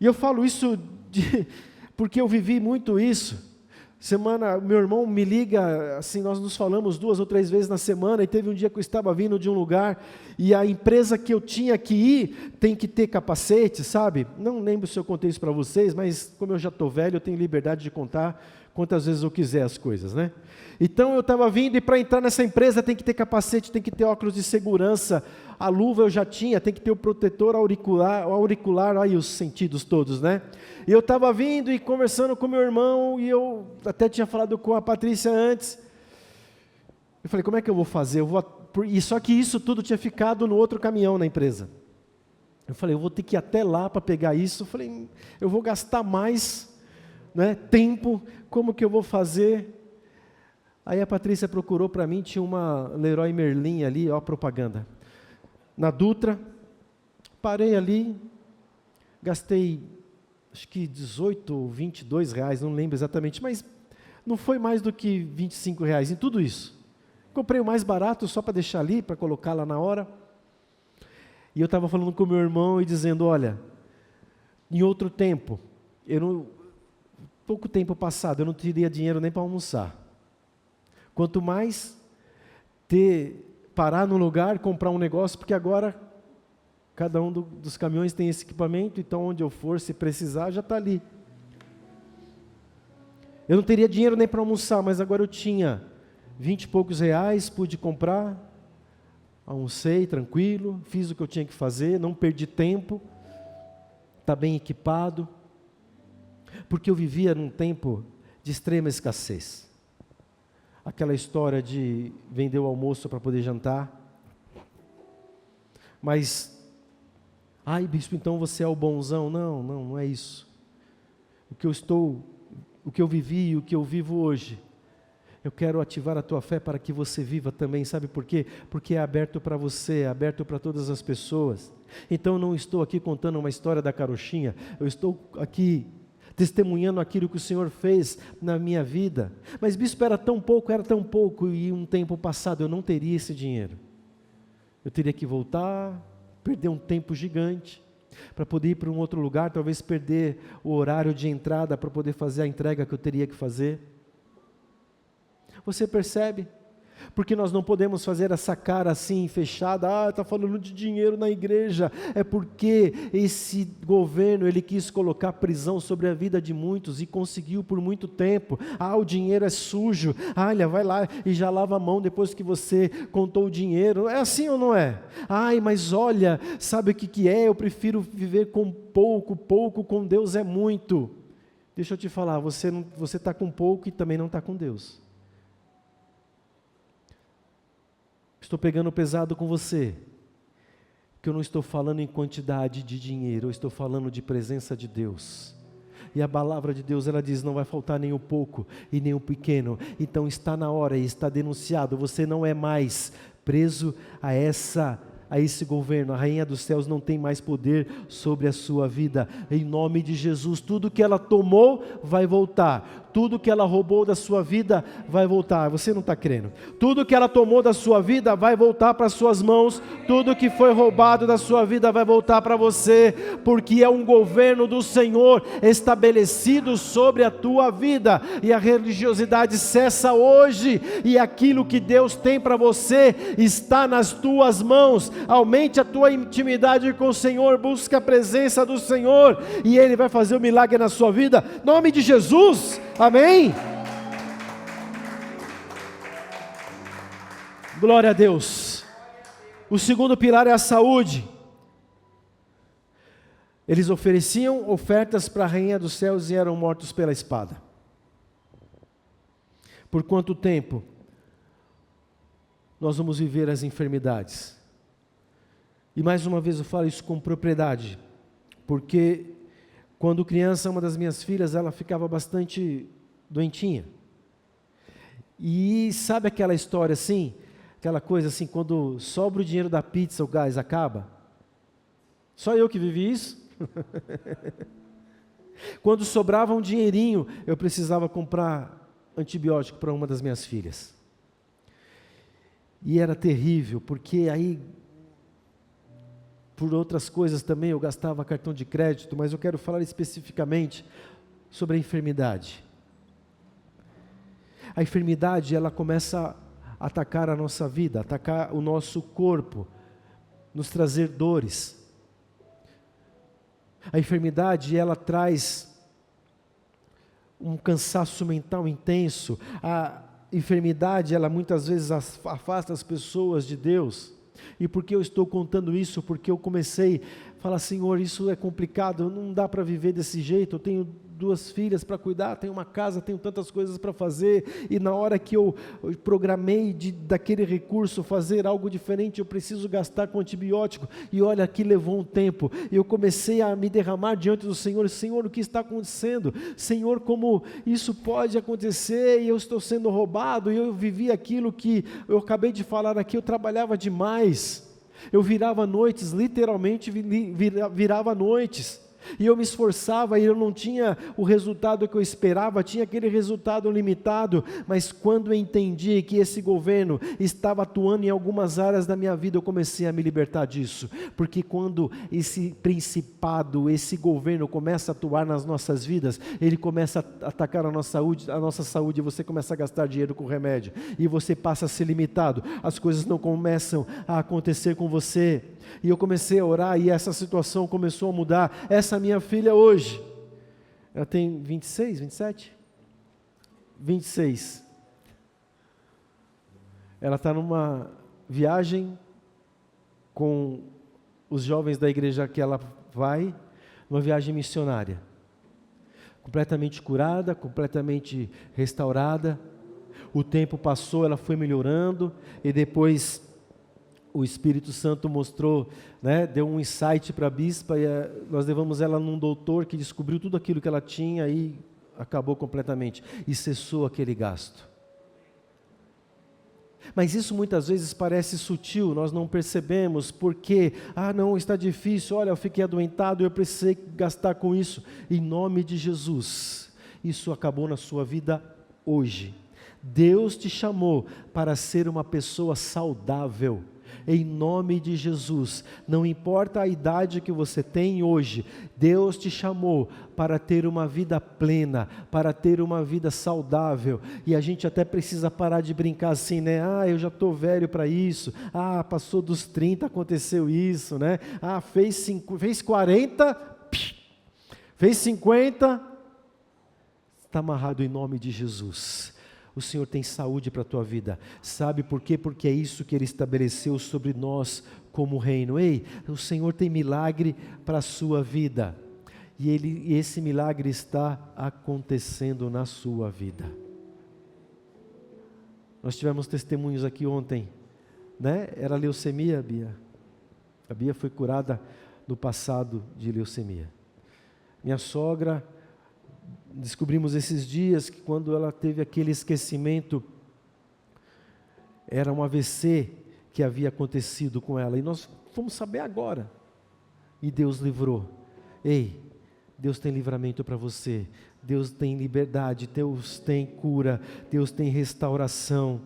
e eu falo isso porque eu vivi muito isso. Semana, meu irmão me liga, assim, nós nos falamos 2 ou 3 vezes na semana, e teve um dia que eu estava vindo de um lugar, e a empresa que eu tinha que ir, tem que ter capacete, sabe? Não lembro se eu contei isso para vocês, mas como eu já estou velho, eu tenho liberdade de contar quantas vezes eu quiser as coisas, né? Então eu estava vindo, e para entrar nessa empresa tem que ter capacete, tem que ter óculos de segurança, a luva eu já tinha, tem que ter o protetor auricular, aí os sentidos todos, né? E eu estava vindo e conversando com meu irmão, e eu até tinha falado com a Patrícia antes, eu falei: como é que eu vou fazer? E só que isso tudo tinha ficado no outro caminhão na empresa. Eu falei, eu vou ter que ir até lá para pegar isso. Eu falei, eu vou gastar mais, né, tempo, como que eu vou fazer? Aí a Patrícia procurou para mim, tinha uma Leroy Merlin ali, ó a propaganda, na Dutra. Parei ali, gastei acho que 18 ou 22 reais, não lembro exatamente, mas não foi mais do que 25 reais em tudo isso. Comprei o mais barato só para deixar ali, para colocar lá na hora. E eu estava falando com o meu irmão e dizendo, olha, em outro tempo, pouco tempo passado, eu não teria dinheiro nem para almoçar. Quanto mais parar num lugar, comprar um negócio, porque agora cada um dos caminhões tem esse equipamento, então onde eu for, se precisar, já está ali. Eu não teria dinheiro nem para almoçar, mas agora eu tinha 20 e poucos reais, pude comprar, almocei tranquilo, fiz o que eu tinha que fazer, não perdi tempo, está bem equipado, porque eu vivia num tempo de extrema escassez. Aquela história de vender o almoço para poder jantar, mas, ai bispo, então você é o bonzão? Não é isso. O que eu vivi e o que eu vivo hoje, eu quero ativar a tua fé para que você viva também, sabe por quê? Porque é aberto para você, é aberto para todas as pessoas. Então eu não estou aqui contando uma história da carochinha, eu estou aqui testemunhando aquilo que o Senhor fez na minha vida. Mas bispo, era tão pouco, e um tempo passado eu não teria esse dinheiro. Eu teria que voltar, perder um tempo gigante, para poder ir para um outro lugar, talvez perder o horário de entrada para poder fazer a entrega que eu teria que fazer. Você percebe? Porque nós não podemos fazer essa cara assim, fechada, está falando de dinheiro na igreja, é porque esse governo, ele quis colocar prisão sobre a vida de muitos, e conseguiu por muito tempo. O dinheiro é sujo, olha, vai lá e já lava a mão depois que você contou o dinheiro, é assim ou não é? Mas olha, sabe o que é? Eu prefiro viver com pouco com Deus é muito. Deixa eu te falar, você está com pouco e também não está com Deus. Estou pegando pesado com você, que eu não estou falando em quantidade de dinheiro, eu estou falando de presença de Deus. E a palavra de Deus, ela diz, não vai faltar nem o pouco e nem o pequeno. Então está na hora e está denunciado, você não é mais preso a esse governo. A rainha dos céus não tem mais poder sobre a sua vida. Em nome de Jesus, tudo que ela tomou vai voltar. Tudo que ela roubou da sua vida vai voltar. Você não está crendo? Tudo que ela tomou da sua vida vai voltar para as suas mãos. Tudo que foi roubado da sua vida vai voltar para você, porque é um governo do Senhor estabelecido sobre a tua vida, e a religiosidade cessa hoje, e aquilo que Deus tem para você está nas tuas mãos. Aumente a tua intimidade com o Senhor, busca a presença do Senhor, e Ele vai fazer um milagre na sua vida, em nome de Jesus. Amém? Glória a Deus. O segundo pilar é a saúde. Eles ofereciam ofertas para a rainha dos céus e eram mortos pela espada. Por quanto tempo nós vamos viver as enfermidades? E mais uma vez eu falo isso com propriedade, porque quando criança, uma das minhas filhas, ela ficava bastante doentinha. E sabe aquela história assim, aquela coisa assim, quando sobra o dinheiro da pizza, o gás acaba? Só eu que vivi isso? Quando sobrava um dinheirinho, eu precisava comprar antibiótico para uma das minhas filhas. E era terrível, porque aí, por outras coisas também, eu gastava cartão de crédito, mas eu quero falar especificamente sobre a enfermidade. A enfermidade, ela começa a atacar a nossa vida, atacar o nosso corpo, nos trazer dores. A enfermidade, ela traz um cansaço mental intenso. A enfermidade, ela muitas vezes afasta as pessoas de Deus. E por que eu estou contando isso? Porque eu comecei a falar, Senhor, isso é complicado, não dá para viver desse jeito, eu tenho 2 filhas para cuidar, tenho uma casa, tenho tantas coisas para fazer, e na hora que eu programei daquele recurso fazer algo diferente, eu preciso gastar com antibiótico, e olha, aqui levou um tempo, e eu comecei a me derramar diante do Senhor. Senhor, o que está acontecendo? Senhor, como isso pode acontecer, e eu estou sendo roubado, e eu vivi aquilo que eu acabei de falar aqui, eu trabalhava demais, eu virava noites, literalmente virava noites, e eu me esforçava e eu não tinha o resultado que eu esperava, tinha aquele resultado limitado, mas quando eu entendi que esse governo estava atuando em algumas áreas da minha vida, eu comecei a me libertar disso, porque quando esse principado, esse governo começa a atuar nas nossas vidas, ele começa a atacar a nossa saúde, você começa a gastar dinheiro com remédio, e você passa a ser limitado, as coisas não começam a acontecer com você, e eu comecei a orar, e essa situação começou a mudar. Essa minha filha hoje, ela tem 26, 27? 26. Ela está numa viagem com os jovens da igreja que ela vai, uma viagem missionária. Completamente curada, completamente restaurada. O tempo passou, ela foi melhorando, e depois o Espírito Santo mostrou, deu um insight para a bispa, e nós levamos ela num doutor que descobriu tudo aquilo que ela tinha e acabou completamente, e cessou aquele gasto. Mas isso muitas vezes parece sutil, nós não percebemos, porque, não, está difícil, olha, eu fiquei adoentado, eu precisei gastar com isso. Em nome de Jesus, isso acabou na sua vida hoje. Deus te chamou para ser uma pessoa saudável. Em nome de Jesus, não importa a idade que você tem hoje, Deus te chamou para ter uma vida plena, para ter uma vida saudável, e a gente até precisa parar de brincar assim, eu já estou velho para isso, passou dos 30, aconteceu isso, fez 40, fez 50, está amarrado em nome de Jesus. O Senhor tem saúde para a tua vida. Sabe por quê? Porque é isso que Ele estabeleceu sobre nós como reino. Ei, o Senhor tem milagre para a sua vida. E esse milagre está acontecendo na sua vida. Nós tivemos testemunhos aqui ontem, Era leucemia, Bia. A Bia foi curada no passado de leucemia. Minha sogra, descobrimos esses dias que quando ela teve aquele esquecimento, era um AVC que havia acontecido com ela, e nós fomos saber agora, e Deus livrou. Ei, Deus tem livramento para você, Deus tem liberdade, Deus tem cura, Deus tem restauração.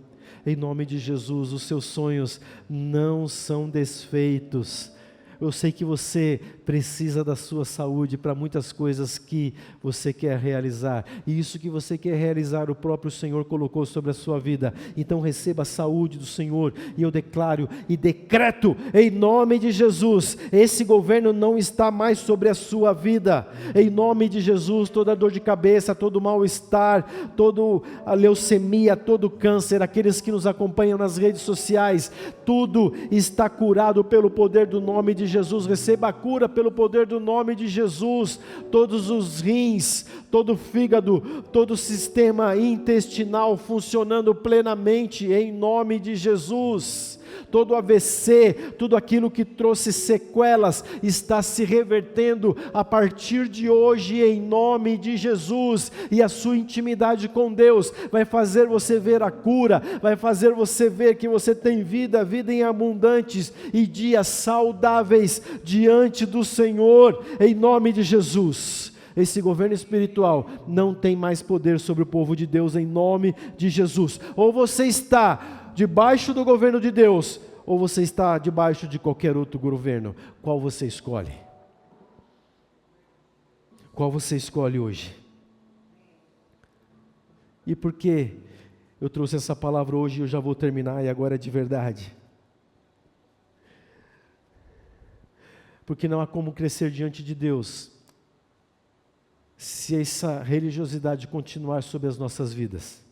Em nome de Jesus, os seus sonhos não são desfeitos. Eu sei que você precisa da sua saúde para muitas coisas que você quer realizar. E isso que você quer realizar, o próprio Senhor colocou sobre a sua vida. Então receba a saúde do Senhor. E eu declaro e decreto, em nome de Jesus, esse governo não está mais sobre a sua vida. Em nome de Jesus, toda dor de cabeça, todo mal-estar, toda a leucemia, todo câncer, aqueles que nos acompanham nas redes sociais, tudo está curado pelo poder do nome de Jesus. Receba a cura pelo poder do nome de Jesus. Todos os rins, todo o fígado, todo o sistema intestinal funcionando plenamente em nome de Jesus. Todo AVC, tudo aquilo que trouxe sequelas está se revertendo a partir de hoje em nome de Jesus, e a sua intimidade com Deus vai fazer você ver a cura, vai fazer você ver que você tem vida em abundantes e dias saudáveis diante do Senhor, em nome de Jesus. Esse governo espiritual não tem mais poder sobre o povo de Deus em nome de Jesus. Ou você está debaixo do governo de Deus, ou você está debaixo de qualquer outro governo. Qual você escolhe? Qual você escolhe hoje? E por que eu trouxe essa palavra hoje e eu já vou terminar e agora é de verdade? Porque não há como crescer diante de Deus se essa religiosidade continuar sobre as nossas vidas.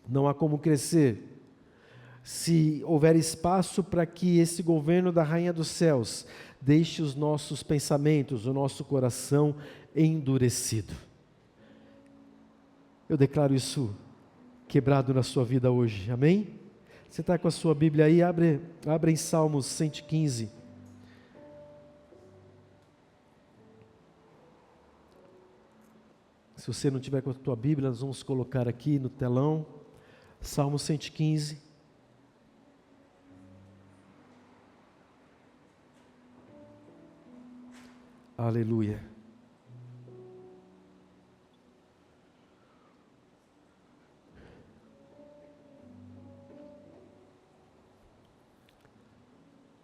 Não há como crescer se houver espaço para que esse governo da Rainha dos Céus deixe os nossos pensamentos, o nosso coração endurecido. Eu declaro isso quebrado na sua vida hoje, amém? Você está com a sua Bíblia aí, abre em Salmos 115. Se você não tiver com a tua Bíblia, nós vamos colocar aqui no telão, Salmo 115. Aleluia.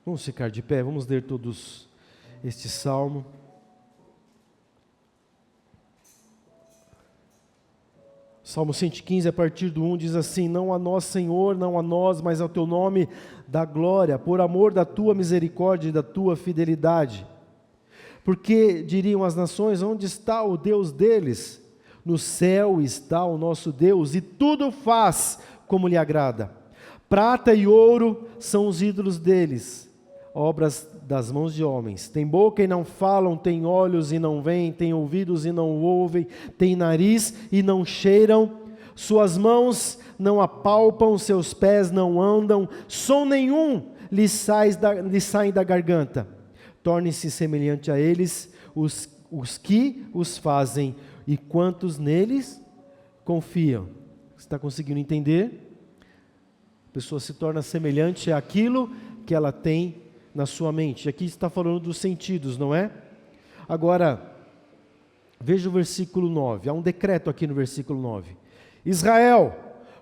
Vamos ficar de pé, vamos ler todos este salmo. Salmo 115, a partir do 1, diz assim: não a nós, Senhor, não a nós, mas ao teu nome dá glória, por amor da tua misericórdia e da tua fidelidade. Porque diriam as nações: onde está o Deus deles? No céu está o nosso Deus, e tudo faz como lhe agrada. Prata e ouro são os ídolos deles, obras das mãos de homens. Tem boca e não falam, tem olhos e não veem, tem ouvidos e não ouvem, tem nariz e não cheiram, suas mãos não apalpam, seus pés não andam, som nenhum lhes saem da garganta. Tornem-se semelhante a eles os que os fazem e quantos neles confiam. Você está conseguindo entender? A pessoa se torna semelhante àquilo que ela tem na sua mente. Aqui está falando dos sentidos, não é? Agora, veja o versículo 9. Há um decreto aqui no versículo 9. Israel,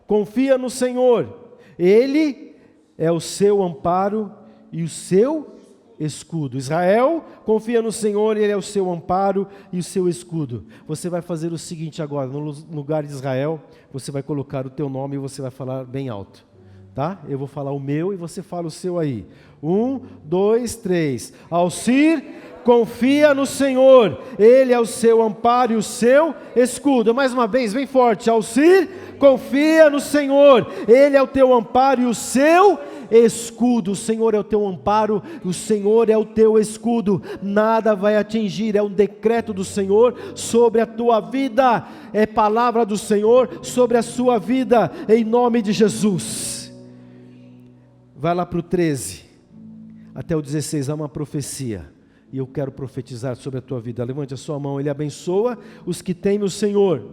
confia no Senhor. Ele é o seu amparo e o seu escudo. Israel, confia no Senhor, Ele é o seu amparo e o seu escudo. Você vai fazer o seguinte agora, no lugar de Israel, você vai colocar o teu nome e você vai falar bem alto. Tá? Eu vou falar o meu e você fala o seu aí. 1, 2, 3. Alcir, confia no Senhor, Ele é o seu amparo e o seu escudo. Mais uma vez, bem forte. Alcir, confia no Senhor, Ele é o teu amparo e o seu escudo. O Senhor é o teu amparo, o Senhor é o teu escudo. Nada vai atingir, é um decreto do Senhor sobre a tua vida. É palavra do Senhor sobre a sua vida, em nome de Jesus. Vai lá para o 13, até o 16, há uma profecia, e eu quero profetizar sobre a tua vida. Levante a sua mão. Ele abençoa os que temem o Senhor,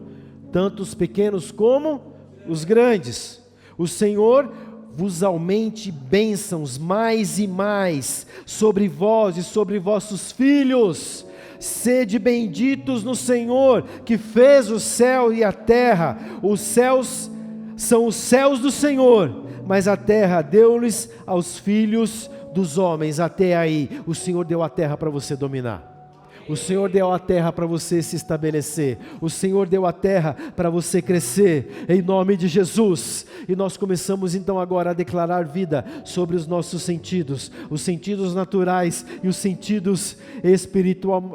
tanto os pequenos como os grandes. O Senhor vos aumente bênçãos mais e mais sobre vós e sobre vossos filhos. Sede benditos no Senhor, que fez o céu e a terra. Os céus são os céus do Senhor, mas a terra deu-lhes aos filhos dos homens. Até aí, o Senhor deu a terra para você dominar. O Senhor deu a terra para você se estabelecer. O Senhor deu a terra para você crescer, em nome de Jesus. E nós começamos então agora a declarar vida sobre os nossos sentidos, os sentidos naturais e os sentidos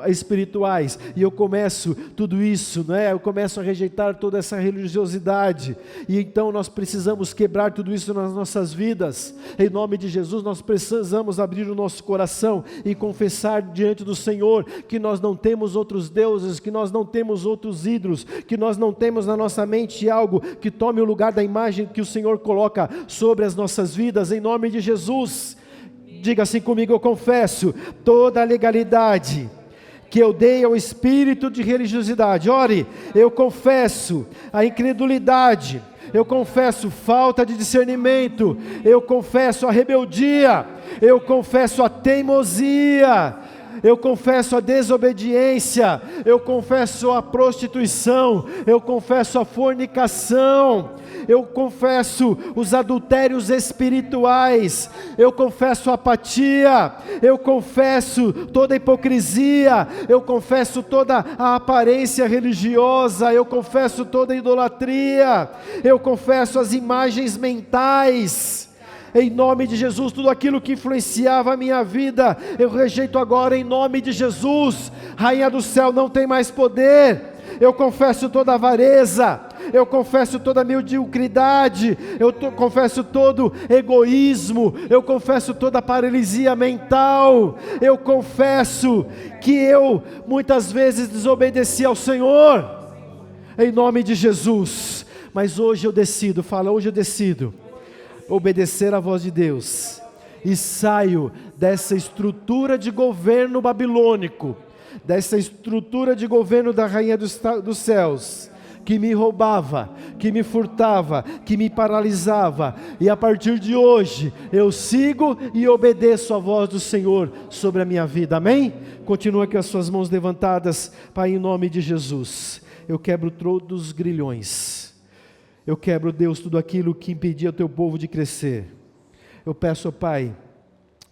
espirituais. E eu começo tudo isso, né? Eu começo a rejeitar toda essa religiosidade. E então nós precisamos quebrar tudo isso nas nossas vidas. Em nome de Jesus, nós precisamos abrir o nosso coração e confessar diante do Senhor que nós não temos outros deuses, que nós não temos outros ídolos, que nós não temos na nossa mente algo que tome o lugar da imagem que o Senhor coloca sobre as nossas vidas, em nome de Jesus. Diga assim comigo: eu confesso toda a legalidade que eu dei ao espírito de religiosidade. Ore, eu confesso a incredulidade, eu confesso falta de discernimento, eu confesso a rebeldia, eu confesso a teimosia, eu confesso a desobediência, eu confesso a prostituição, eu confesso a fornicação, eu confesso os adultérios espirituais, eu confesso a apatia, eu confesso toda a hipocrisia, eu confesso toda a aparência religiosa, eu confesso toda a idolatria, eu confesso as imagens mentais. Em nome de Jesus, tudo aquilo que influenciava a minha vida, eu rejeito agora em nome de Jesus. Rainha do céu, não tem mais poder. Eu confesso toda avareza, eu confesso toda mediocridade, confesso todo egoísmo, eu confesso toda paralisia mental, eu confesso que eu muitas vezes desobedeci ao Senhor, em nome de Jesus, mas hoje eu decido, hoje eu decido obedecer à voz de Deus, e saio dessa estrutura de governo babilônico, dessa estrutura de governo da rainha dos céus, que me roubava, que me furtava, que me paralisava, e a partir de hoje, eu sigo e obedeço a voz do Senhor sobre a minha vida, amém? Continua com as suas mãos levantadas, Pai, em nome de Jesus, eu quebro todos os grilhões, eu quebro, Deus, tudo aquilo que impedia o teu povo de crescer. Eu peço, Pai,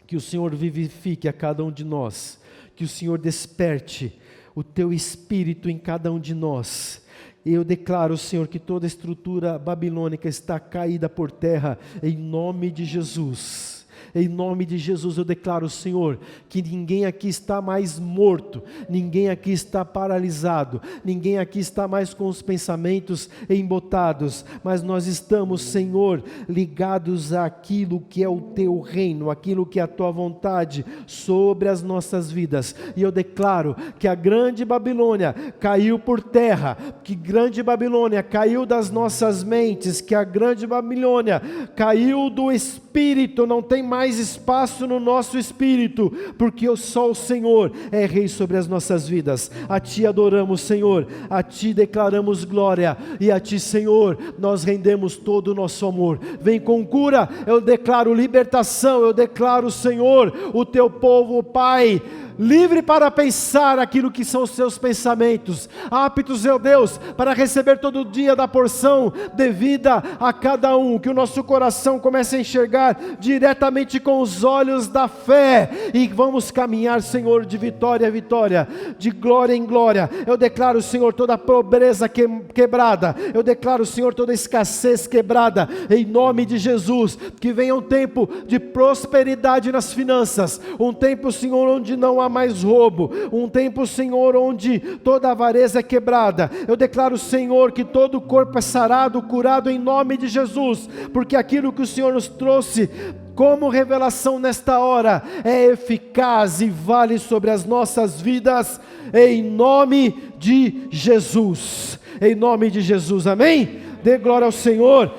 que o Senhor vivifique a cada um de nós, que o Senhor desperte o teu espírito em cada um de nós. E eu declaro, Senhor, que toda estrutura babilônica está caída por terra, em nome de Jesus. Em nome de Jesus eu declaro, Senhor, que ninguém aqui está mais morto, ninguém aqui está paralisado, ninguém aqui está mais com os pensamentos embotados, mas nós estamos, Senhor, ligados àquilo que é o teu reino, aquilo que é a tua vontade sobre as nossas vidas. E eu declaro que a grande Babilônia caiu por terra, que grande Babilônia caiu das nossas mentes, que a grande Babilônia caiu do espírito, não tem mais espaço no nosso espírito, porque só o Senhor é Rei sobre as nossas vidas. A Ti adoramos, Senhor, a Ti declaramos glória, e a Ti, Senhor, nós rendemos todo o nosso amor. Vem com cura, eu declaro libertação, eu declaro, Senhor, o Teu povo, Pai, livre para pensar aquilo que são os seus pensamentos, aptos, meu Deus, para receber todo dia da porção devida a cada um, que o nosso coração comece a enxergar diretamente com os olhos da fé, e vamos caminhar, Senhor, de vitória a vitória, de glória em glória. Eu declaro, Senhor, toda a pobreza quebrada, eu declaro, Senhor, toda a escassez quebrada, em nome de Jesus, que venha um tempo de prosperidade nas finanças, um tempo, Senhor, onde não há mais roubo, um tempo, Senhor, onde toda avareza é quebrada. Eu declaro, Senhor, que todo o corpo é sarado, curado em nome de Jesus, porque aquilo que o Senhor nos trouxe como revelação nesta hora é eficaz e vale sobre as nossas vidas, em nome de Jesus, em nome de Jesus, amém? Dê glória ao Senhor.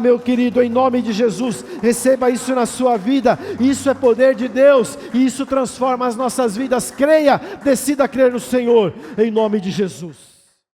Meu querido, em nome de Jesus, receba isso na sua vida. Isso é poder de Deus, e isso transforma as nossas vidas. Creia, decida crer no Senhor, em nome de Jesus.